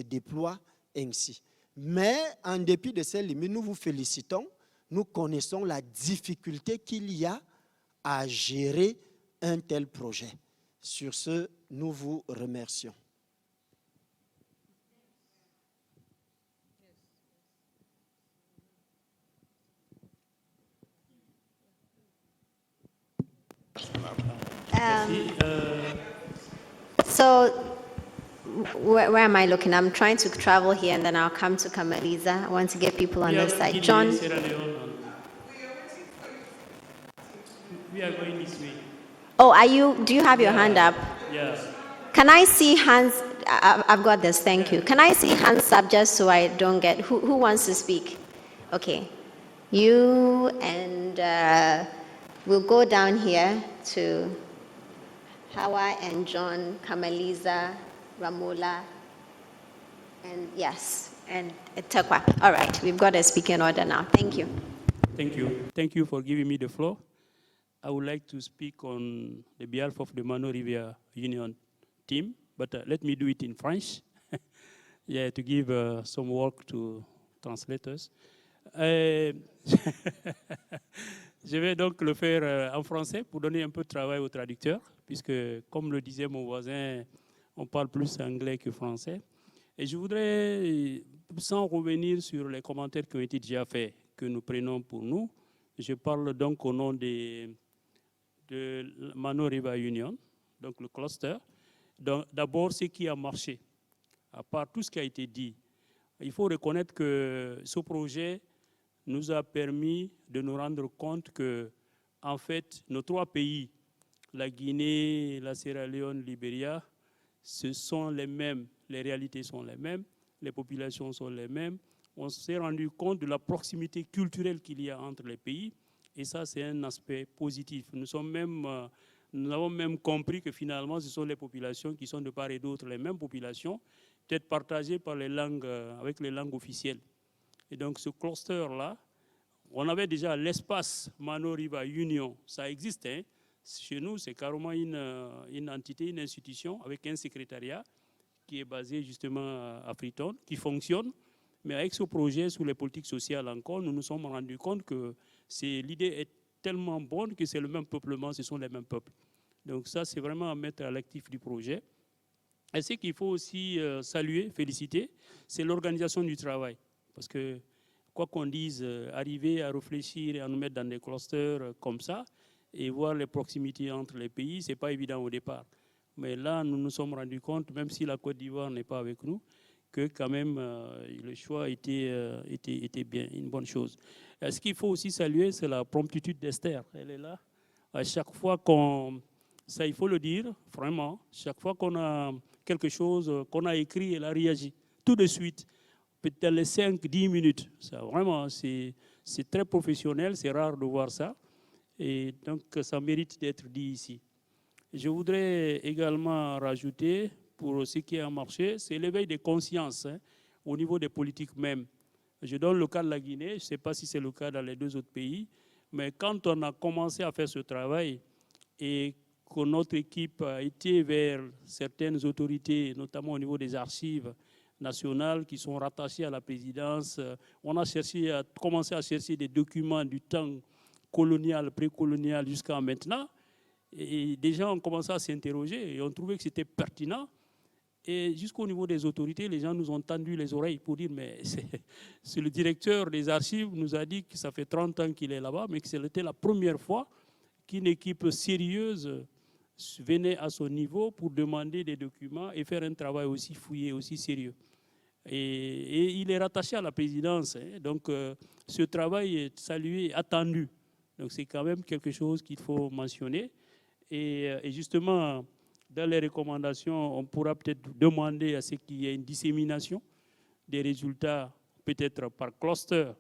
déploie ainsi. Mais en dépit de ces limites, nous vous félicitons, nous connaissons la difficulté qu'il y a à gérer un tel projet. Sur ce, nous vous remercions. So, where am I looking? I'm trying to travel here and then I'll come to Kamaliza. I want to get people on this side. John? We are going this way. Oh, do you have your hand up? Yes. Can I see hands? I've got this, thank you. Can I see hands up just so I don't get, who wants to speak? Okay. You and we'll go down here to Hawa and John, Kamaliza, Ramola, and yes, and Tekwa. All right, we've got a speaking order now. Thank you. Thank you. Thank you for giving me the floor. I would like to speak on the behalf of the Mano Riviera Union team, but let me do it in French, yeah, to give some work to translators. Je vais donc le faire en français pour donner un peu de travail aux traducteurs, puisque, comme le disait mon voisin, on parle plus anglais que français. Et je voudrais, sans revenir sur les commentaires qui ont été déjà faits, que nous prenons pour nous, je parle donc au nom de Mano River Union, donc le cluster. D'abord, ce qui a marché, à part tout ce qui a été dit. Il faut reconnaître que ce projet nous a permis de nous rendre compte que, en fait, nos 3 pays, la Guinée, la Sierra Leone, Libéria, ce sont les mêmes, les réalités sont les mêmes, les populations sont les mêmes. On s'est rendu compte de la proximité culturelle qu'il y a entre les pays. Et ça, c'est un aspect positif. Nous avons même compris que finalement, ce sont les populations qui sont de part et d'autre les mêmes populations, peut-être partagées par les langues, avec les langues officielles. Et donc, ce cluster-là, on avait déjà l'espace Mano River Union, ça existe. Hein. Chez nous, c'est carrément une entité, une institution avec un secrétariat qui est basé justement à Freetown, qui fonctionne. Mais avec ce projet sur les politiques sociales encore, nous nous sommes rendus compte que l'idée est tellement bonne que c'est le même peuplement, ce sont les mêmes peuples. Donc ça, c'est vraiment à mettre à l'actif du projet. Et ce qu'il faut aussi saluer, féliciter, c'est l'organisation du travail. Parce que, quoi qu'on dise, arriver à réfléchir et à nous mettre dans des clusters comme ça et voir les proximités entre les pays, ce n'est pas évident au départ. Mais là, nous nous sommes rendus compte, même si la Côte d'Ivoire n'est pas avec nous, que quand même le choix était bien, une bonne chose. Ce qu'il faut aussi saluer, c'est la promptitude d'Esther. Elle est là. À chaque fois ça il faut le dire, vraiment, chaque fois qu'on a quelque chose qu'on a écrit, elle a réagi tout de suite, peut-être les 5-10 minutes. Ça, vraiment, c'est très professionnel, c'est rare de voir ça. Et donc, ça mérite d'être dit ici. Je voudrais également rajouter, pour ce qui a marché, c'est l'éveil des consciences au niveau des politiques même. Je donne le cas de la Guinée, je ne sais pas si c'est le cas dans les 2 autres pays, mais quand on a commencé à faire ce travail et que notre équipe a été vers certaines autorités, notamment au niveau des archives nationales qui sont rattachées à la présidence, on a commencé à chercher des documents du temps colonial, précolonial jusqu'à maintenant. Et des gens ont commencé à s'interroger et ont trouvé que c'était pertinent. Et jusqu'au niveau des autorités, les gens nous ont tendu les oreilles pour dire mais c'est le directeur des archives nous a dit que ça fait 30 ans qu'il est là-bas, mais que c'était la première fois qu'une équipe sérieuse venait à son niveau pour demander des documents et faire un travail aussi fouillé, aussi sérieux. Et il est rattaché à la présidence. Hein, donc, ce travail est salué, attendu. Donc, c'est quand même quelque chose qu'il faut mentionner. Et justement, dans les recommandations, on pourra peut-être demander à ce qu'il y ait une dissémination des résultats, peut-être par cluster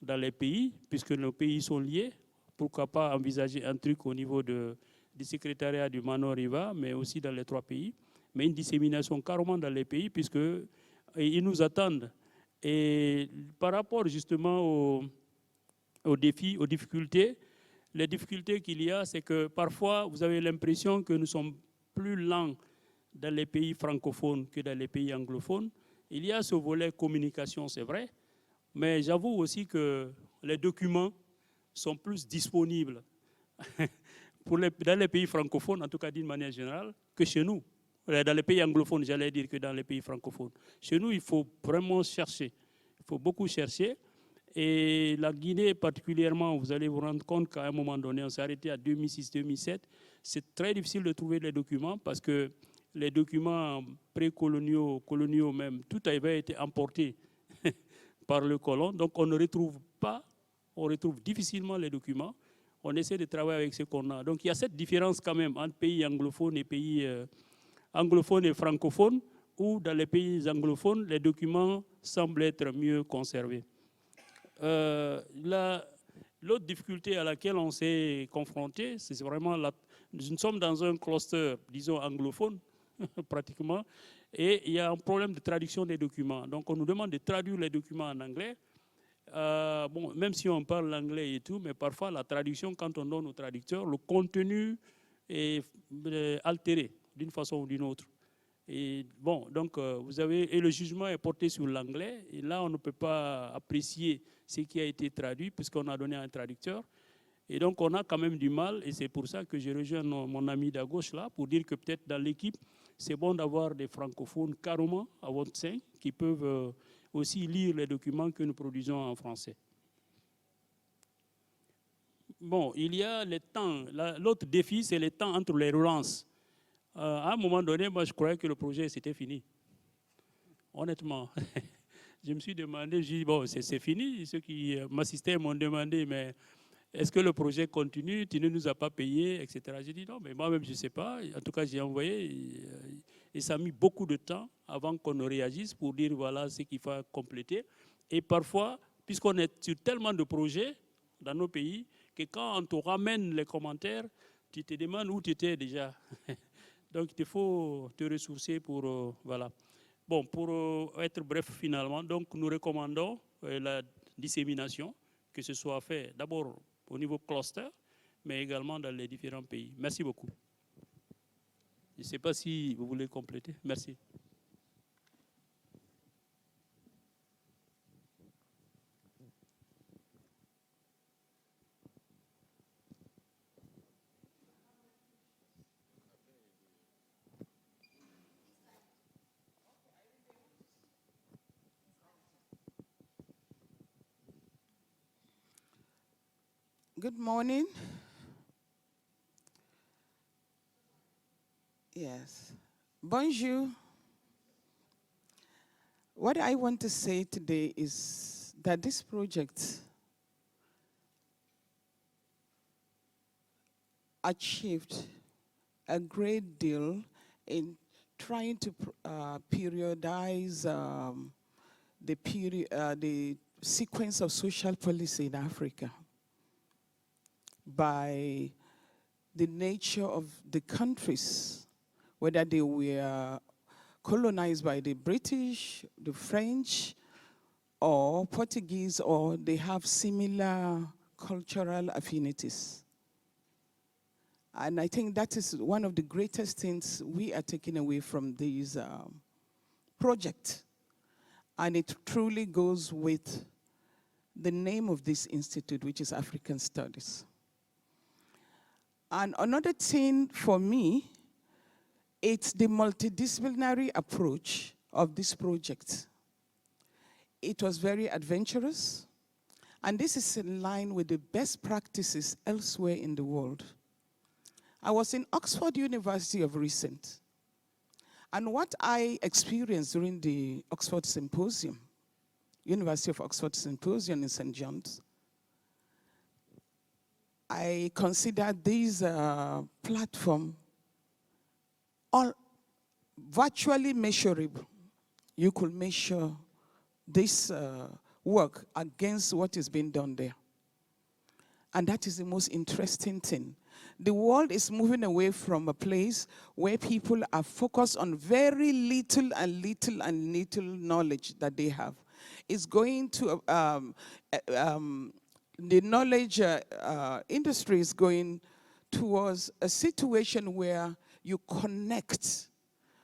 dans les pays, puisque nos pays sont liés. Pourquoi pas envisager un truc au niveau du secrétariat du Mano Riva, mais aussi dans les 3 pays, mais une dissémination carrément dans les pays, puisqu'ils nous attendent. Et par rapport justement aux défis, aux difficultés, les difficultés qu'il y a, c'est que parfois, vous avez l'impression que nous sommes plus lents dans les pays francophones que dans les pays anglophones. Il y a ce volet communication, c'est vrai, mais j'avoue aussi que les documents sont plus disponibles dans les pays francophones, en tout cas d'une manière générale, que chez nous. Dans les pays anglophones, j'allais dire que dans les pays francophones. Chez nous, il faut vraiment chercher. Il faut beaucoup chercher. Et la Guinée particulièrement, vous allez vous rendre compte qu'à un moment donné, on s'est arrêté à 2006-2007. C'est très difficile de trouver les documents parce que les documents précoloniaux, coloniaux même, tout avait été emporté par le colon. Donc on ne retrouve pas, on retrouve difficilement les documents. On essaie de travailler avec ce qu'on a. Donc il y a cette différence quand même entre pays anglophones et pays anglophones et francophones, où dans les pays anglophones, les documents semblent être mieux conservés. L'autre difficulté à laquelle on s'est confronté, c'est vraiment nous sommes dans un cluster, disons, anglophone, pratiquement, et il y a un problème de traduction des documents. Donc on nous demande de traduire les documents en anglais. Bon, même si on parle l'anglais et tout, mais parfois la traduction, quand on donne au traducteur, le contenu est altéré d'une façon ou d'une autre. Et bon, donc vous avez, et le jugement est porté sur l'anglais, et là on ne peut pas apprécier ce qui a été traduit puisqu'on a donné à un traducteur. Et donc on a quand même du mal, et c'est pour ça que je rejoins mon ami d'à gauche là, pour dire que peut-être dans l'équipe, c'est bon d'avoir des francophones carrément à votre sein qui peuvent aussi lire les documents que nous produisons en français. Bon, il y a les temps. L'autre défi, c'est les temps entre les relances. À un moment donné, moi, je croyais que le projet, c'était fini. Honnêtement. Je me suis demandé, j'ai dit, bon, c'est fini. Ceux qui m'assistaient m'ont demandé, mais est-ce que le projet continue? Tu ne nous as pas payé, etc. J'ai dit, non, mais moi-même, je ne sais pas. En tout cas, j'ai envoyé. Et ça a mis beaucoup de temps avant qu'on réagisse pour dire, voilà ce qu'il faut compléter. Et parfois, puisqu'on est sur tellement de projets dans nos pays, que quand on te ramène les commentaires, tu te demandes où tu étais déjà. Donc, il faut te ressourcer pour... voilà. Bon, pour être bref, finalement, donc nous recommandons la dissémination, que ce soit fait d'abord au niveau cluster, mais également dans les différents pays. Merci beaucoup. Je ne sais pas si vous voulez compléter. Merci. Good morning. Yes. Bonjour. What I want to say today is that this project achieved a great deal in trying to periodize the sequence of social policy in Africa by the nature of the countries, whether they were colonized by the British, the French, or Portuguese, or they have similar cultural affinities. And I think that is one of the greatest things we are taking away from this project. And it truly goes with the name of this institute, which is African Studies. And another thing for me, it's the multidisciplinary approach of this project. It was very adventurous, and this is in line with the best practices elsewhere in the world. I was in Oxford University of recent. And what I experienced during the Oxford Symposium, University of Oxford Symposium in St. John's, I consider this platform all virtually measurable. You could measure this work against what is being done there. And that is the most interesting thing. The world is moving away from a place where people are focused on very little and little and little knowledge that they have. It's going to, the knowledge industry is going towards a situation where you connect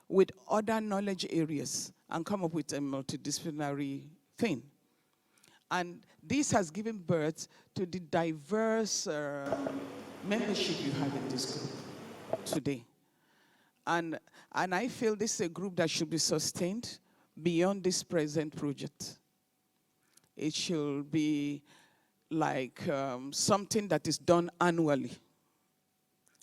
with other knowledge areas and come up with a multidisciplinary thing. And this has given birth to the diverse membership you have in this group today. And I feel this is a group that should be sustained beyond this present project. It should be like something that is done annually.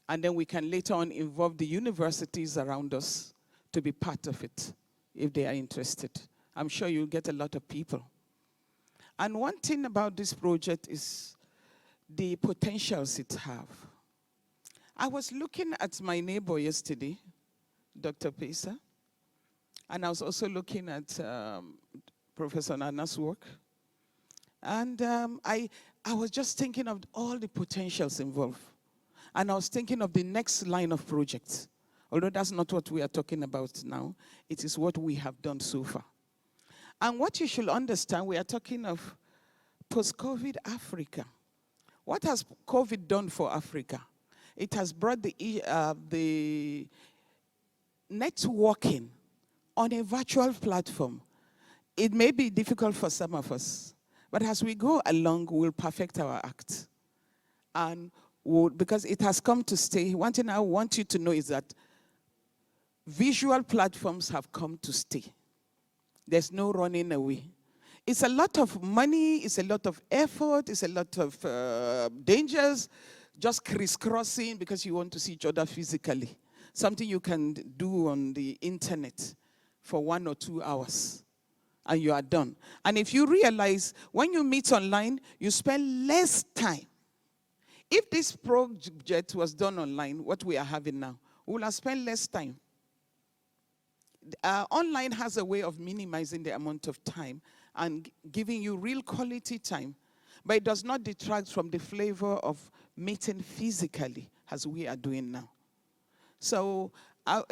And then we can later on involve the universities around us to be part of it, if they are interested. I'm sure you'll get a lot of people. And one thing about this project is the potentials it have. I was looking at my neighbor yesterday, Dr. Pesa, and I was also looking at Professor Nana's work. And I was just thinking of all the potentials involved. And I was thinking of the next line of projects. Although that's not what we are talking about now, it is what we have done so far. And what you should understand, we are talking of post-COVID Africa. What has COVID done for Africa? It has brought the networking on a virtual platform. It may be difficult for some of us, but as we go along, we'll perfect our act. And because it has come to stay, one thing I want you to know is that visual platforms have come to stay. There's no running away. It's a lot of money, it's a lot of effort, it's a lot of dangers, just crisscrossing because you want to see each other physically. Something you can do on the internet for 1 or 2 hours, and you are done. And if you realize, when you meet online, you spend less time. If this project was done online, what we are having now, we will have spent less time. Online has a way of minimizing the amount of time and giving you real quality time, but it does not detract from the flavor of meeting physically as we are doing now. So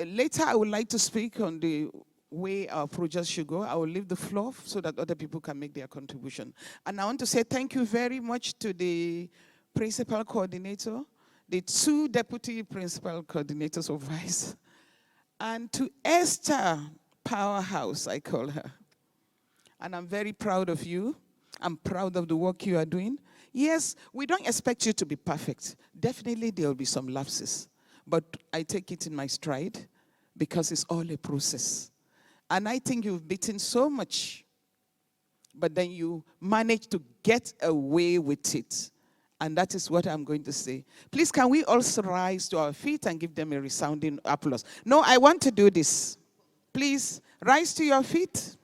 later I would like to speak on the way our project should go. I will leave the floor so that other people can make their contribution. And I want to say thank you very much to the principal coordinator, the 2 deputy principal coordinators or vice, and to Esther Powerhouse, I call her. And I'm very proud of you. I'm proud of the work you are doing. Yes, we don't expect you to be perfect. Definitely there will be some lapses. But I take it in my stride because it's all a process. And I think you've beaten so much, but then you managed to get away with it. And that is what I'm going to say. Please, can we also rise to our feet and give them a resounding applause? No, I want to do this. Please, rise to your feet.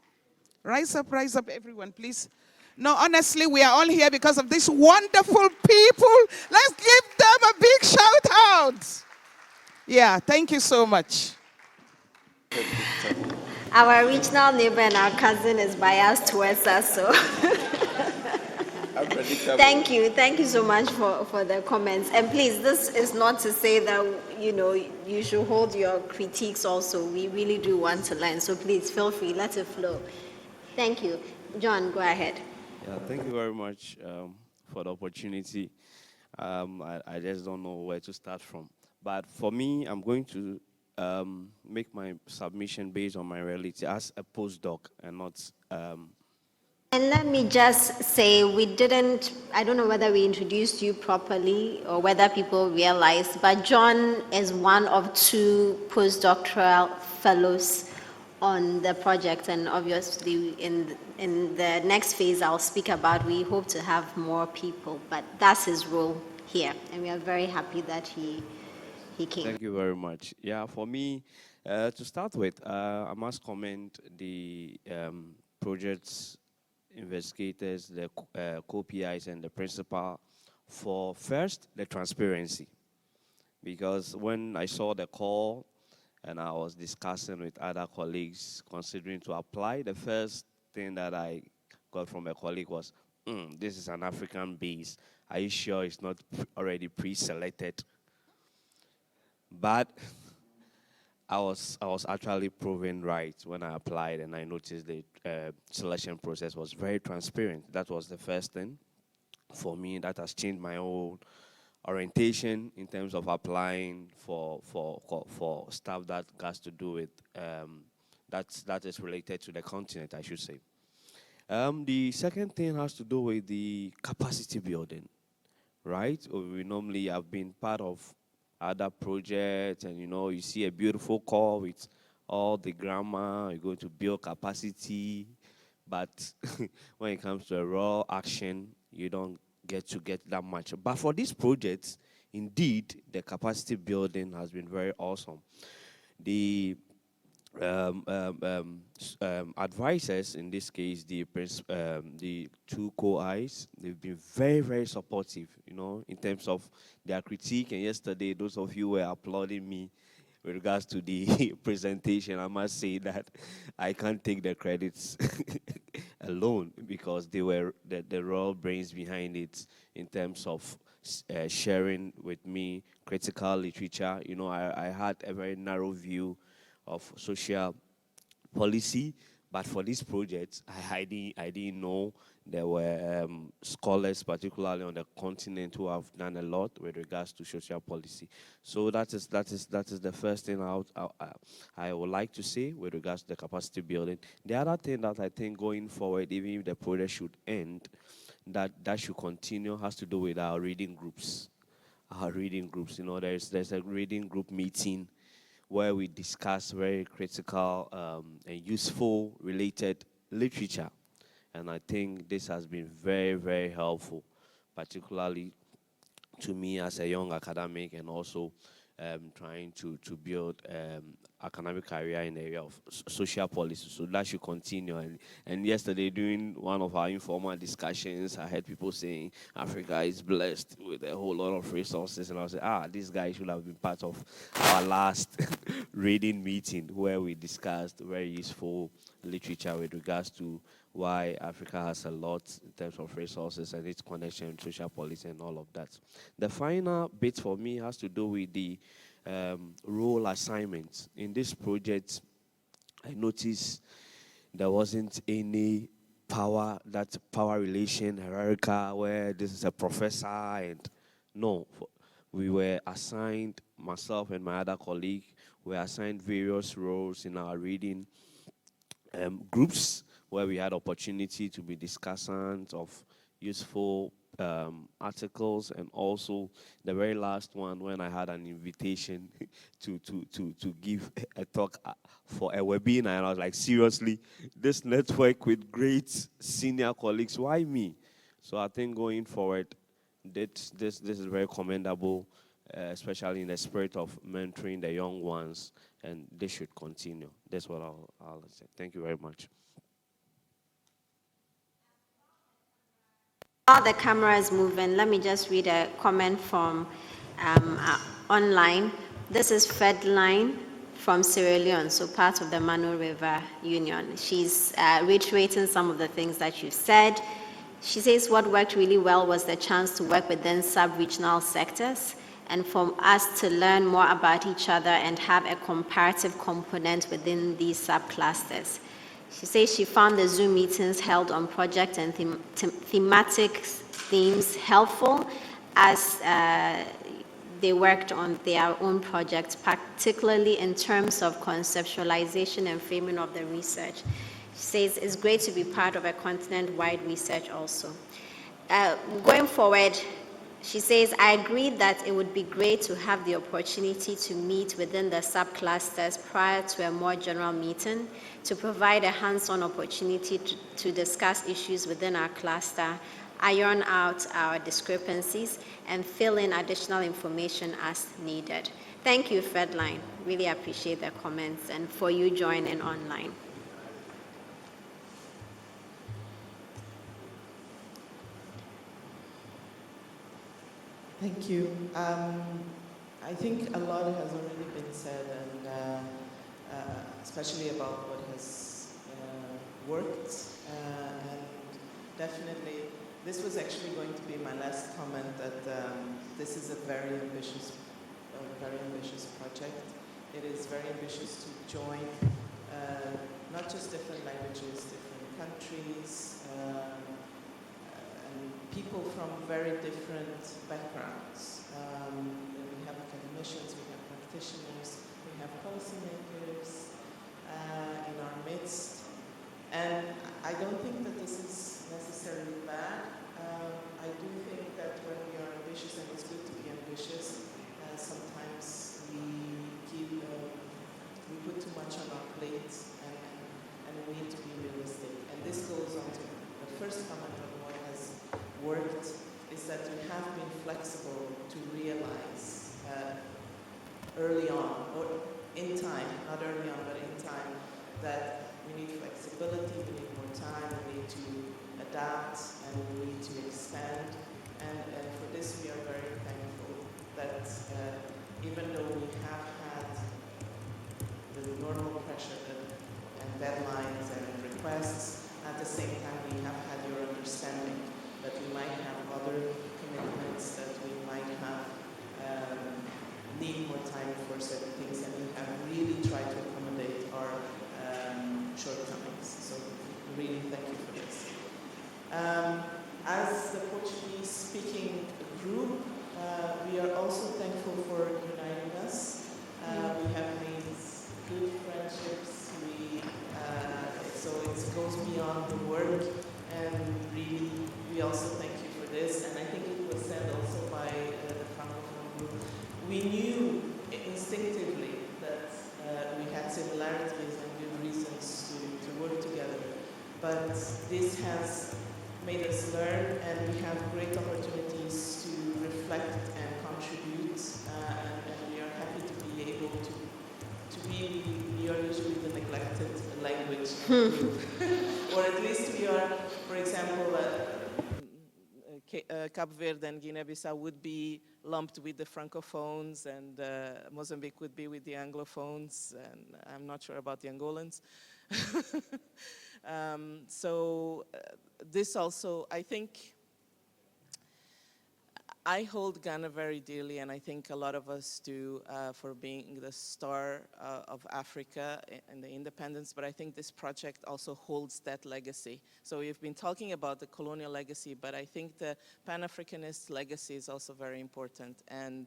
Rise up, everyone, please. No, honestly, we are all here because of these wonderful people. Let's give them a big shout out. Yeah, thank you so much. Our regional neighbor and our cousin is biased towards us, so thank you so much for the comments. And please, this is not to say that you should hold your critiques also. We really do want to learn, so please feel free, let it flow. Thank you. John, go ahead. Yeah, thank you very much for the opportunity. I just don't know where to start from. But for me, I'm going to make my submission based on my reality as a postdoc and not... And let me just say, I don't know whether we introduced you properly or whether people realized, but John is one of 2 postdoctoral fellows on the project, and obviously in the next phase I'll speak about, we hope to have more people, but that's his role here, and we are very happy that he he came. Thank you very much. Yeah, for me, to start with, I must commend the project's investigators, the co-PIs, and the principal for first the transparency. Because when I saw the call and I was discussing with other colleagues considering to apply, the first thing that I got from a colleague was, this is an African base. Are you sure it's not already pre-selected? But I was actually proven right when I applied, and I noticed the selection process was very transparent. That was the first thing for me that has changed my whole orientation in terms of applying for stuff that has to do with that is related to the continent, I should say. The second thing has to do with the capacity building, right? We normally have been part of other projects, and you see a beautiful call with all the grammar, you're going to build capacity, but when it comes to a raw action, you don't get that much. But for these projects, indeed, the capacity building has been very awesome. The advisors, in this case, the two co-Is, they've been very, very supportive, in terms of their critique. And yesterday, those of you were applauding me with regards to the presentation. I must say that I can't take the credits alone, because they were the raw brains behind it in terms of sharing with me critical literature. I had a very narrow view of social policy, but for this project, I didn't know there were scholars, particularly on the continent, who have done a lot with regards to social policy. So that is the first thing I would like to say with regards to the capacity building. The other thing that I think going forward, even if the project should end, that should continue, has to do with our reading groups. Our reading groups, there's a reading group meeting where we discuss very critical and useful related literature. And I think this has been very, very helpful, particularly to me as a young academic, and also trying to build academic career in the area of social policy. So that should continue. And yesterday, during one of our informal discussions, I heard people saying Africa is blessed with a whole lot of resources. And I was like, this guy should have been part of our last reading meeting, where we discussed very useful literature with regards to why Africa has a lot in terms of resources and its connection with social policy and all of that. The final bit for me has to do with the role assignments. In this project, I noticed there wasn't any power relation hierarchical, where this is a professor, and no, we were assigned, myself and my other colleague, were assigned various roles in our reading groups, where we had opportunity to be discussants of useful articles, and also the very last one, when I had an invitation to give a talk for a webinar, and I was like, seriously, this network with great senior colleagues, why me? So I think going forward, this is very commendable, especially in the spirit of mentoring the young ones, and this should continue. That's what I'll say. Thank you very much. While the camera is moving, let me just read a comment from online. This is Fedline from Sierra Leone, so part of the Manu River Union. She's reiterating some of the things that you said. She says what worked really well was the chance to work within sub-regional sectors, and for us to learn more about each other and have a comparative component within these sub-clusters. She says she found the Zoom meetings held on project and thematic themes helpful as they worked on their own projects, particularly in terms of conceptualization and framing of the research. She says it's great to be part of a continent-wide research also. Going forward, she says, I agree that it would be great to have the opportunity to meet within the subclusters prior to a more general meeting, to provide a hands-on opportunity to discuss issues within our cluster, iron out our discrepancies, and fill in additional information as needed. Thank you, Fredline. Really appreciate the comments and for you joining online. Thank you. I think a lot has already been said, and especially about what has worked. And definitely, this was actually going to be my last comment, that this is a very ambitious project. It is very ambitious to join not just different languages, different countries, and people from very different backgrounds. We have academicians, we have practitioners, we have policymakers in our midst. And I don't think that this is necessarily bad. I do think that when we are ambitious, and it's good to be ambitious, sometimes we put too much on our plates, and we need to be realistic. And this goes on to the first comment on what has worked, is that we have been flexible to realize early on, or in time, not early on, but in time, that we need flexibility, we need more time, we need to adapt, and we need to expand. And for this, we are very thankful that even though we have had the normal pressure and deadlines and requests, at the same time we have had your understanding that we might have other commitments, that we might have need more time for certain things, and we have really tried to accommodate our shortcomings. So really thank you for this. As the Portuguese-speaking group, we are also thankful for uniting us. We have made good friendships. So it goes beyond the work, and really, we also thank you for this. And I think it was said also by the Francophone group. We knew instinctively that we had similarities and good reasons to work together. But this has made us learn, and we have great opportunities to reflect and contribute, and we are happy to be able to be, we are usually the neglected language group. Or at least we are, for example, Cape Verde and Guinea-Bissau would be lumped with the Francophones, and Mozambique would be with the Anglophones, and I'm not sure about the Angolans. This also, I think, I hold Ghana very dearly, and I think a lot of us do, for being the star of Africa and the independence, but I think this project also holds that legacy. So we've been talking about the colonial legacy, but I think the Pan-Africanist legacy is also very important, and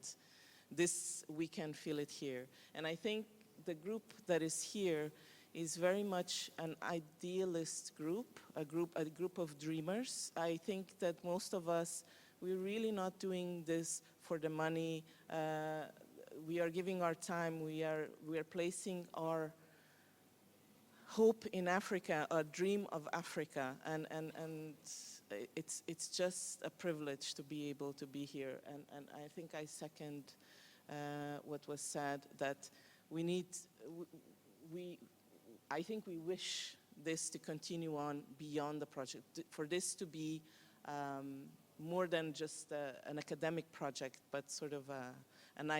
this, we can feel it here. And I think the group that is here is very much an idealist group, a group of dreamers. I think that most of us, we're really not doing this for the money. We are giving our time. We are placing our hope in Africa, a dream of Africa, and it's just a privilege to be able to be here. And I think I second what was said, that we need. I think we wish this to continue on beyond the project, for this to be more than just an academic project, but sort of an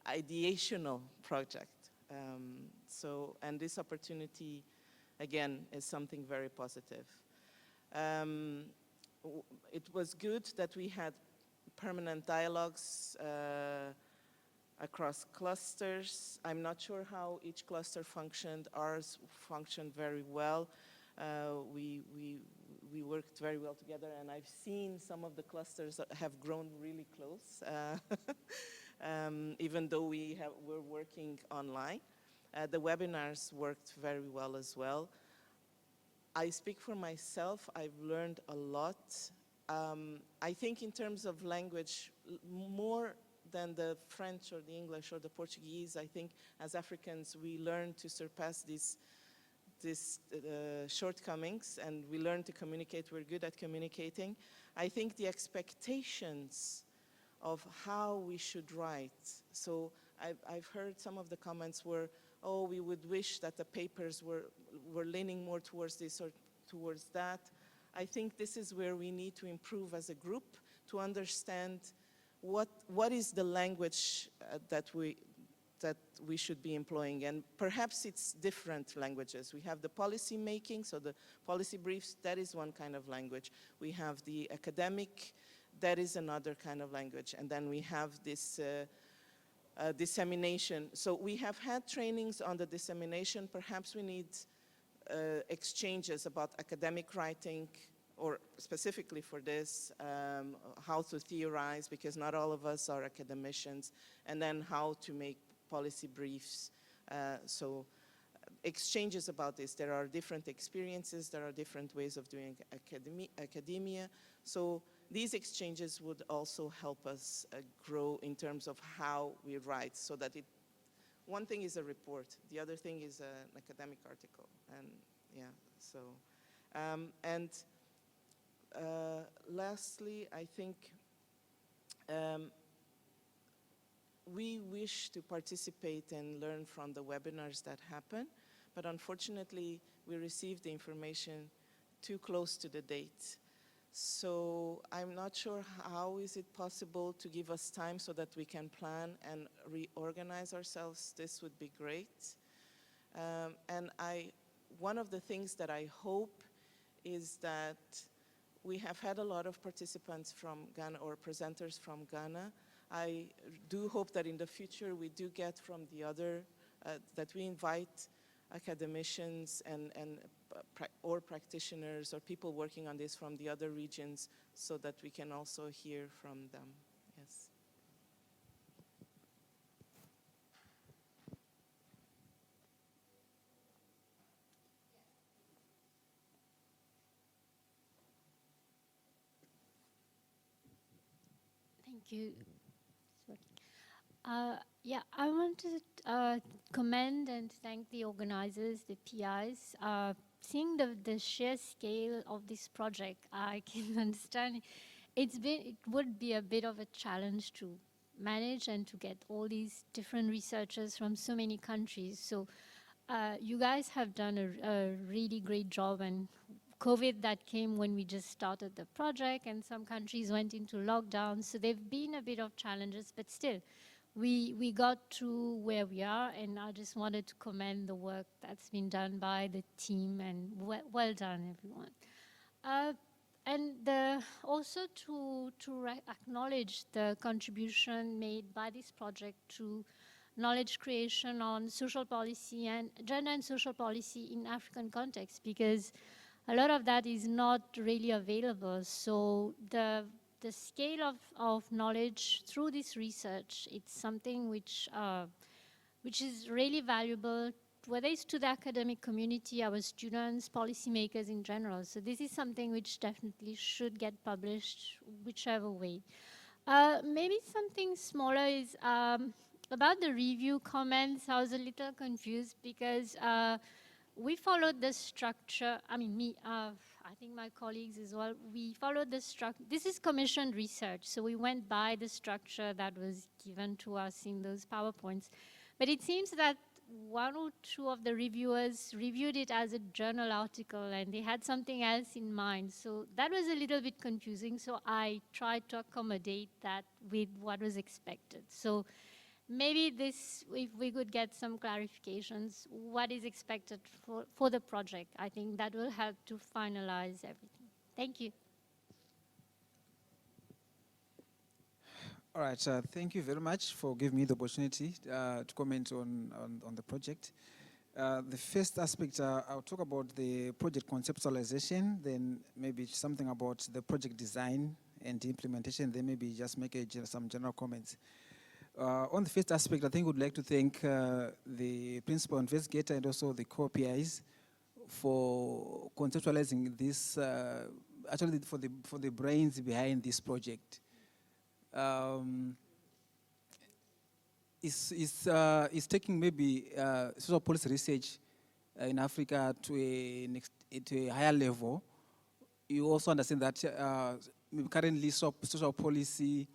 ideational project. And this opportunity, again, is something very positive. It was good that we had permanent dialogues across clusters. I'm not sure how each cluster functioned. Ours functioned very well. We worked very well together, and I've seen some of the clusters that have grown really close, even though we're working online. The webinars worked very well as well. I speak for myself. I've learned a lot. I think in terms of language, more than the French or the English or the Portuguese, I think as Africans we learn to surpass these shortcomings, and we learn to communicate. We're good at communicating. I think the expectations of how we should write, so I've heard some of the comments were, oh, we would wish that the papers were leaning more towards this or towards that. I think this is where we need to improve as a group to understand what is the language that we should be employing. And perhaps it's different languages. We have the policy making, so the policy briefs, that is one kind of language. We have the academic, that is another kind of language. And then we have this dissemination. So we have had trainings on the dissemination. Perhaps we need exchanges about academic writing, or specifically for this, how to theorize, because not all of us are academicians, and then how to make policy briefs. So exchanges about this. There are different experiences, there are different ways of doing academia. So these exchanges would also help us grow in terms of how we write, so that one thing is a report, the other thing is an academic article, and yeah, so. Lastly, I think we wish to participate and learn from the webinars that happen, but unfortunately, we received the information too close to the date. So I'm not sure how is it possible to give us time so that we can plan and reorganize ourselves. This would be great. And one of the things that I hope is that we have had a lot of participants from Ghana, or presenters from Ghana. I do hope that in the future we do get from the other, that we invite academicians or practitioners or people working on this from the other regions, so that we can also hear from them. Yes. Thank you. Yeah, I want to commend and thank the organizers, the PIs. Seeing the sheer scale of this project, I can understand it would be a bit of a challenge to manage and to get all these different researchers from so many countries. So you guys have done a really great job, and COVID that came when we just started the project, and some countries went into lockdown. So there've been a bit of challenges, but still, we got to where we are, and I just wanted to commend the work that's been done by the team, and well done, everyone. And also to acknowledge the contribution made by this project to knowledge creation on social policy and gender and social policy in African context, because a lot of that is not really available. So the scale of knowledge through this research, it's something which is really valuable, whether it's to the academic community, our students, policymakers in general. So this is something which definitely should get published, whichever way. Maybe something smaller is about the review comments. I was a little confused because we followed the structure. I mean, I think my colleagues as well, we followed the structure. This is commissioned research, so we went by the structure that was given to us in those PowerPoints. But it seems that one or two of the reviewers reviewed it as a journal article, and they had something else in mind. So that was a little bit confusing, so I tried to accommodate that with what was expected. So maybe this, if we could get some clarifications, what is expected for the project, I think that will help to finalize everything. Thank you. All right, thank you very much for giving me the opportunity to comment on the project. The first aspect, I'll talk about the project conceptualization, then maybe something about the project design and implementation, then maybe just make some general comments. On the first aspect, I think we'd like to thank the principal investigator and also the co-PIs for conceptualizing this, actually for the brains behind this project. It's taking maybe social policy research in Africa to a higher level. You also understand that currently social policy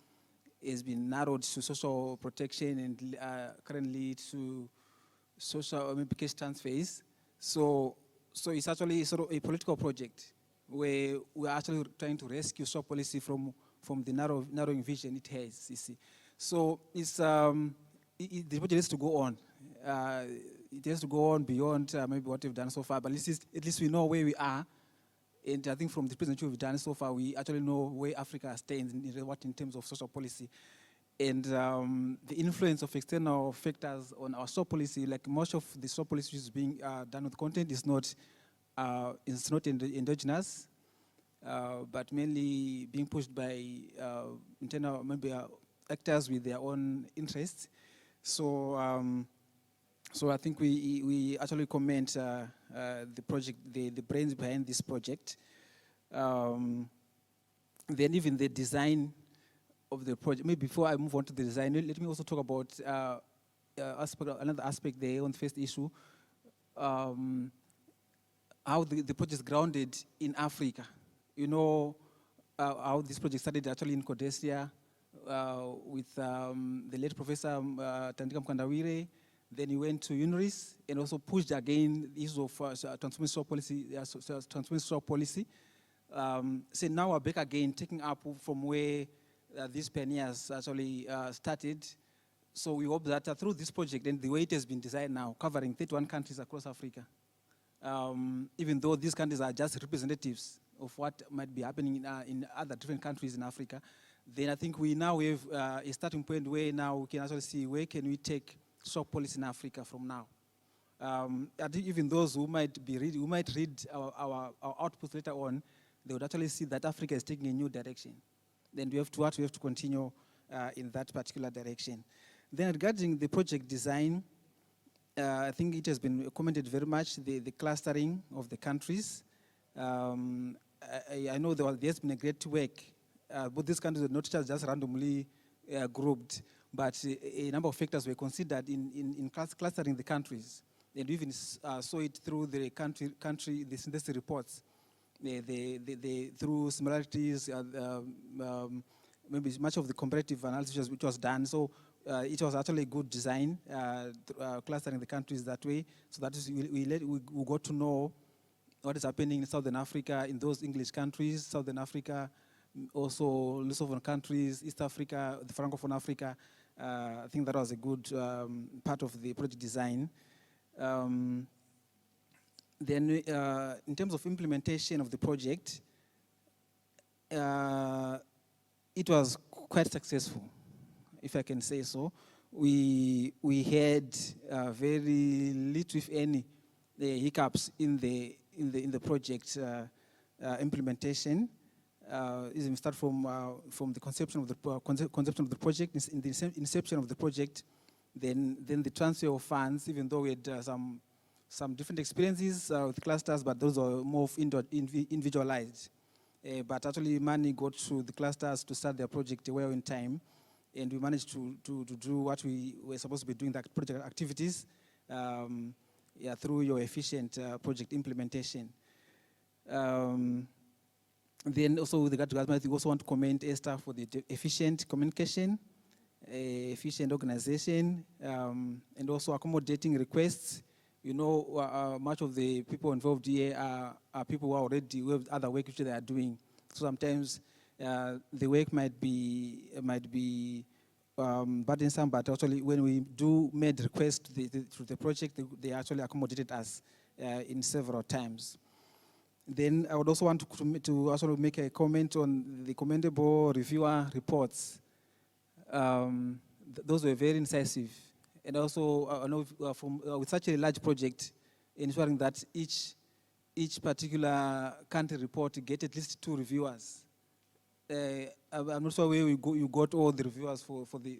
has been narrowed to social protection and currently to social maybe case transfers. So it's actually sort of a political project where we're actually trying to rescue SWOT policy from the narrowing vision it has, you see. So it's, the project has to go on. It has to go on beyond maybe what we've done so far, but at least we know where we are. And I think from the presentation we've done so far, we actually know where Africa stands in terms of social policy. And the influence of external factors on our SWOT policy, like most of the SWOT policy is being done with content, is not endogenous, but mainly being pushed by internal maybe actors with their own interests. So I think we actually commend the project, the brains behind this project. Then even the design of the project. Maybe before I move on to the design, let me also talk about another aspect there on the first issue, how the project is grounded in Africa. You know how this project started actually in Rhodesia with the late Professor Tandika Mkandawire. Then he went to UNRIS and also pushed again the issue of transforming social policy. So now we're back again, taking up from where these pioneers actually started. So we hope that through this project and the way it has been designed now, covering 31 countries across Africa, even though these countries are just representatives of what might be happening in other different countries in Africa, then I think we now have a starting point where now we can actually see where can we take SWOT policy in Africa from now. I think even those who might read our outputs later on, they would actually see that Africa is taking a new direction. Then we have to continue in that particular direction. Then regarding the project design, I think it has been commented very much, the clustering of the countries. I know there's been a great work, but these countries are not just randomly grouped, but a number of factors were considered in clustering the countries. And we even saw it through the the synthesis reports, through similarities, maybe much of the comparative analysis which was done. So it was actually a good design, clustering the countries that way, so that we got to know what is happening in Southern Africa, in those English countries, Southern Africa, also Lusophone countries, East Africa, the Francophone Africa. I think that was a good part of the project design. Then in terms of implementation of the project, it was quite successful, if I can say so. We had very little, if any, hiccups in the project implementation. Even start from the conception of the project, in the inception of the project, then the transfer of funds. Even though we had some different experiences with clusters, but those are more individualized. But actually, money got to the clusters to start their project well in time, and we managed to do what we were supposed to be doing, that project activities, through your efficient project implementation. Then also with regard to government, we also want to commend Esther for the efficient communication, efficient organization, and also accommodating requests. You know, much of the people involved here are people who are already have other work which they are doing. So sometimes the work might be burdensome, but actually when we made requests through the project, they actually accommodated us in several times. Then I would also want to also make a comment on the commendable reviewer reports. Those were very incisive. And also, I know with such a large project, ensuring that each particular country report get at least 2 reviewers. I'm not sure where you got all the reviewers for the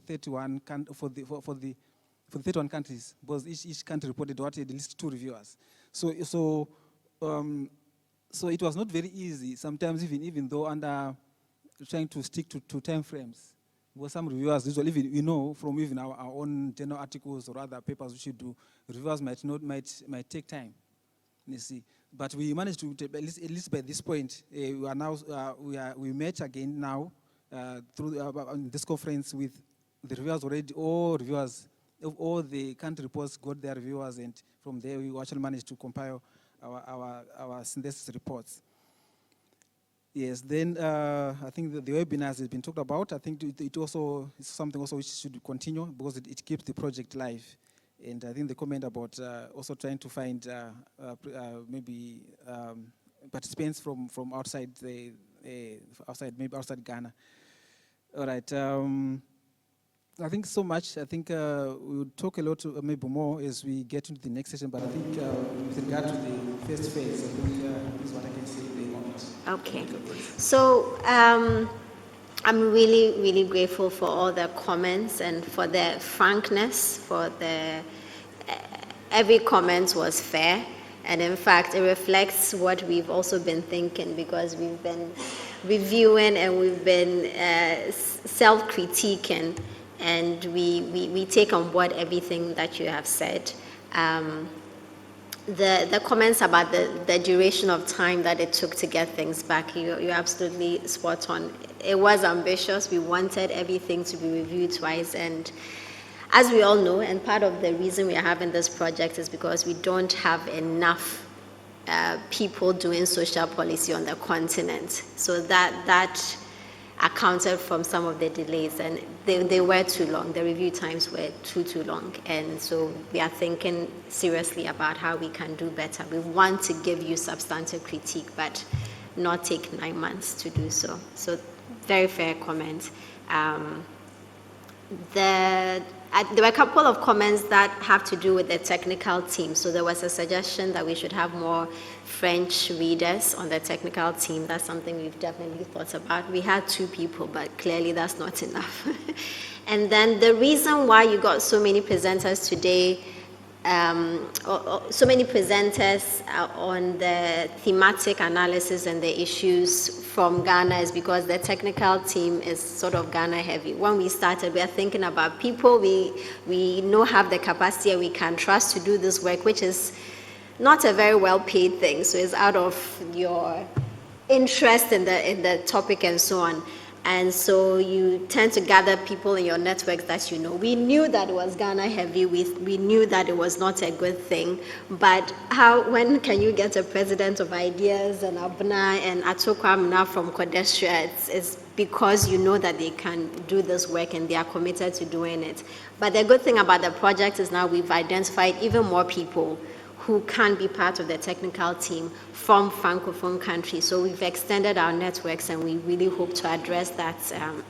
31 countries, because each country reported what at least 2 reviewers. So it was not very easy. Sometimes even though under trying to stick to time frames. Because some reviewers usually, from even our own journal articles or other papers we should do, reviewers might take time. You see, but we managed to at least by this point we met again now through on this conference with the reviewers already. All reviewers of all the country reports got their reviewers, and from there we actually managed to compile our synthesis reports. Yes, then I think the webinars has been talked about. I think it also is something also which should continue because it keeps the project live. And I think the comment about also trying to find maybe participants from outside outside Ghana. All right. I think so much. I think we will talk a lot, maybe more as we get into the next session. But I think with regard to the first phase, I think this is what I can say at the moment. Okay. So I'm really, really grateful for all the comments and for the frankness, for the every comment was fair. And in fact, it reflects what we've also been thinking because we've been reviewing and we've been self-critiquing, and we take on board everything that you have said. The comments about the duration of time that it took to get things back, you're absolutely spot on. It was ambitious. We wanted everything to be reviewed twice, and as we all know, and part of the reason we are having this project is because we don't have enough people doing social policy on the continent. So that accounted from some of the delays, and they were too long. The review times were too long. And so we are thinking seriously about how we can do better. We want to give you substantive critique, but not take 9 months to do so. So very fair comment. There were a couple of comments that have to do with the technical team. So there was a suggestion that we should have more French readers on the technical team. That's something we've definitely thought about. We had 2 people, but clearly that's not enough. And then the reason why you got so many presenters today, so many presenters on the thematic analysis and the issues from Ghana is because the technical team is sort of Ghana heavy. When we started, we are thinking about people we know have the capacity and we can trust to do this work, which is not a very well paid thing. So it's out of your interest in the topic and so on. And so you tend to gather people in your networks that you know. We knew that it was Ghana heavy. We knew that it was not a good thing. But when can you get a president of ideas and Abna and Atokwamna from Kodesha? It's because you know that they can do this work and they are committed to doing it. But the good thing about the project is now we've identified even more people who can be part of the technical team from Francophone countries. So we've extended our networks and we really hope to address that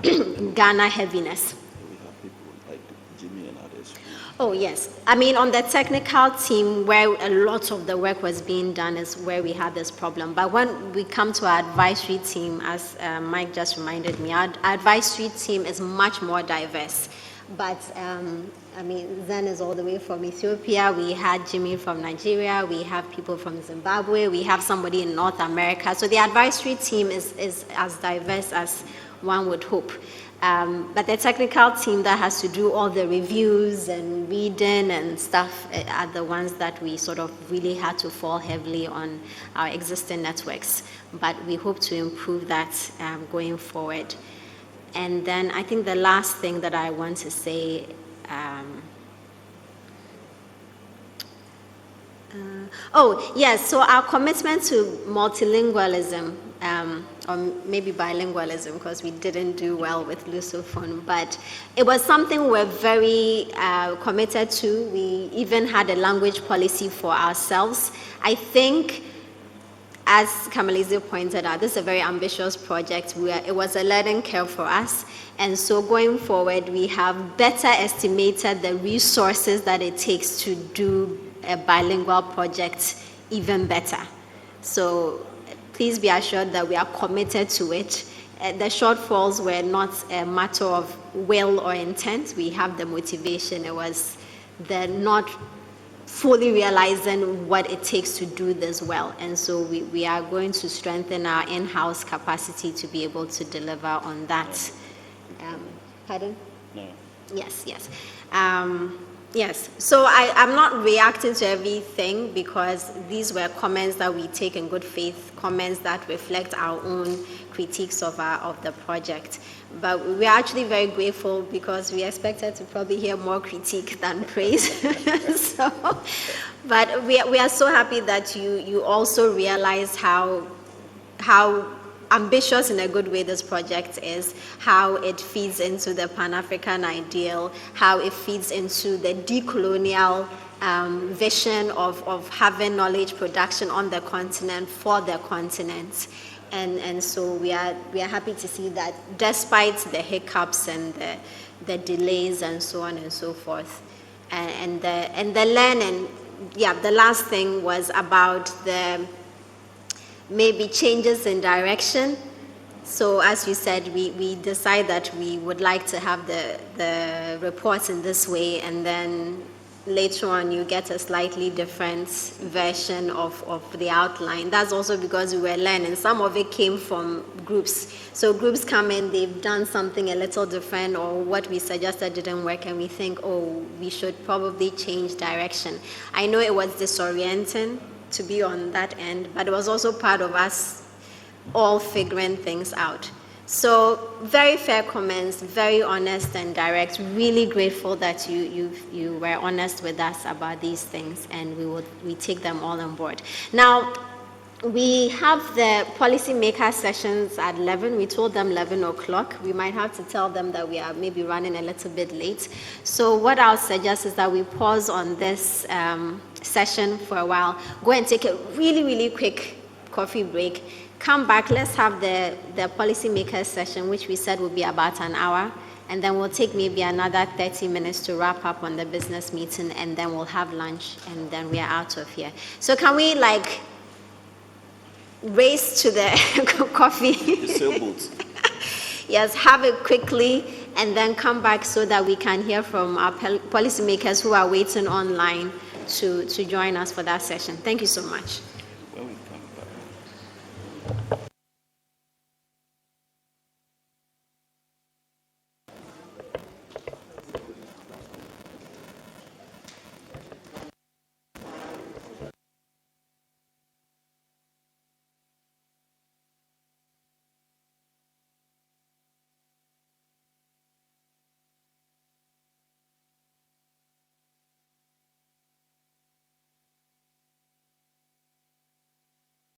Ghana heaviness. We have people like Jimi and Adesina. Oh yes, I mean on the technical team where a lot of the work was being done is where we had this problem. But when we come to our advisory team, as Mike just reminded me, our advisory team is much more diverse. But I mean, Zen is all the way from Ethiopia. We had Jimi from Nigeria. We have people from Zimbabwe. We have somebody in North America. So the advisory team is as diverse as one would hope. But the technical team that has to do all the reviews and reading and stuff are the ones that we sort of really had to fall heavily on our existing networks. But we hope to improve that going forward. And then I think the last thing that I want to say, so our commitment to multilingualism, or maybe bilingualism, because we didn't do well with Lusophone, but it was something we're very committed to. We even had a language policy for ourselves. I think, as Kamalizi pointed out, this is a very ambitious project. It was a learning curve for us. And so going forward, we have better estimated the resources that it takes to do a bilingual project even better. So please be assured that we are committed to it. The shortfalls were not a matter of will or intent. We have the motivation. It was the not fully realizing what it takes to do this well. And so we are going to strengthen our in-house capacity to be able to deliver on that. Pardon? No. Yes. Yes, so I'm not reacting to everything because these were comments that we take in good faith, comments that reflect our own critiques of the project. But we're actually very grateful because we expected to probably hear more critique than praise. But we are so happy that you also realize how ambitious in a good way this project is, how it feeds into the Pan-African ideal, how it feeds into the decolonial vision of having knowledge production on the continent for the continent. And so we are happy to see that despite the hiccups and the delays and so on and so forth, and the learning, the last thing was about the maybe changes in direction. So as you said, we decide that we would like to have the reports in this way, and then later on you get a slightly different version of the outline. That's also because we were learning. Some of it came from groups. So groups come in, they've done something a little different, or what we suggested didn't work, and we think, oh, we should probably change direction. I know it was disorienting to be on that end, but it was also part of us all figuring things out. So very fair comments, very honest and direct. Really grateful that you were honest with us about these things, and we take them all on board. Now, we have the policymaker sessions at 11. We told them 11 o'clock. We might have to tell them that we are maybe running a little bit late. So what I'll suggest is that we pause on this session for a while, go and take a really, really quick coffee break, come back, let's have the policymaker session, which we said will be about an hour, and then we'll take maybe another 30 minutes to wrap up on the business meeting, and then we'll have lunch, and then we are out of here. So can we race to the coffee? Yes, have it quickly, and then come back so that we can hear from our policymakers who are waiting online to join us for that session. Thank you so much.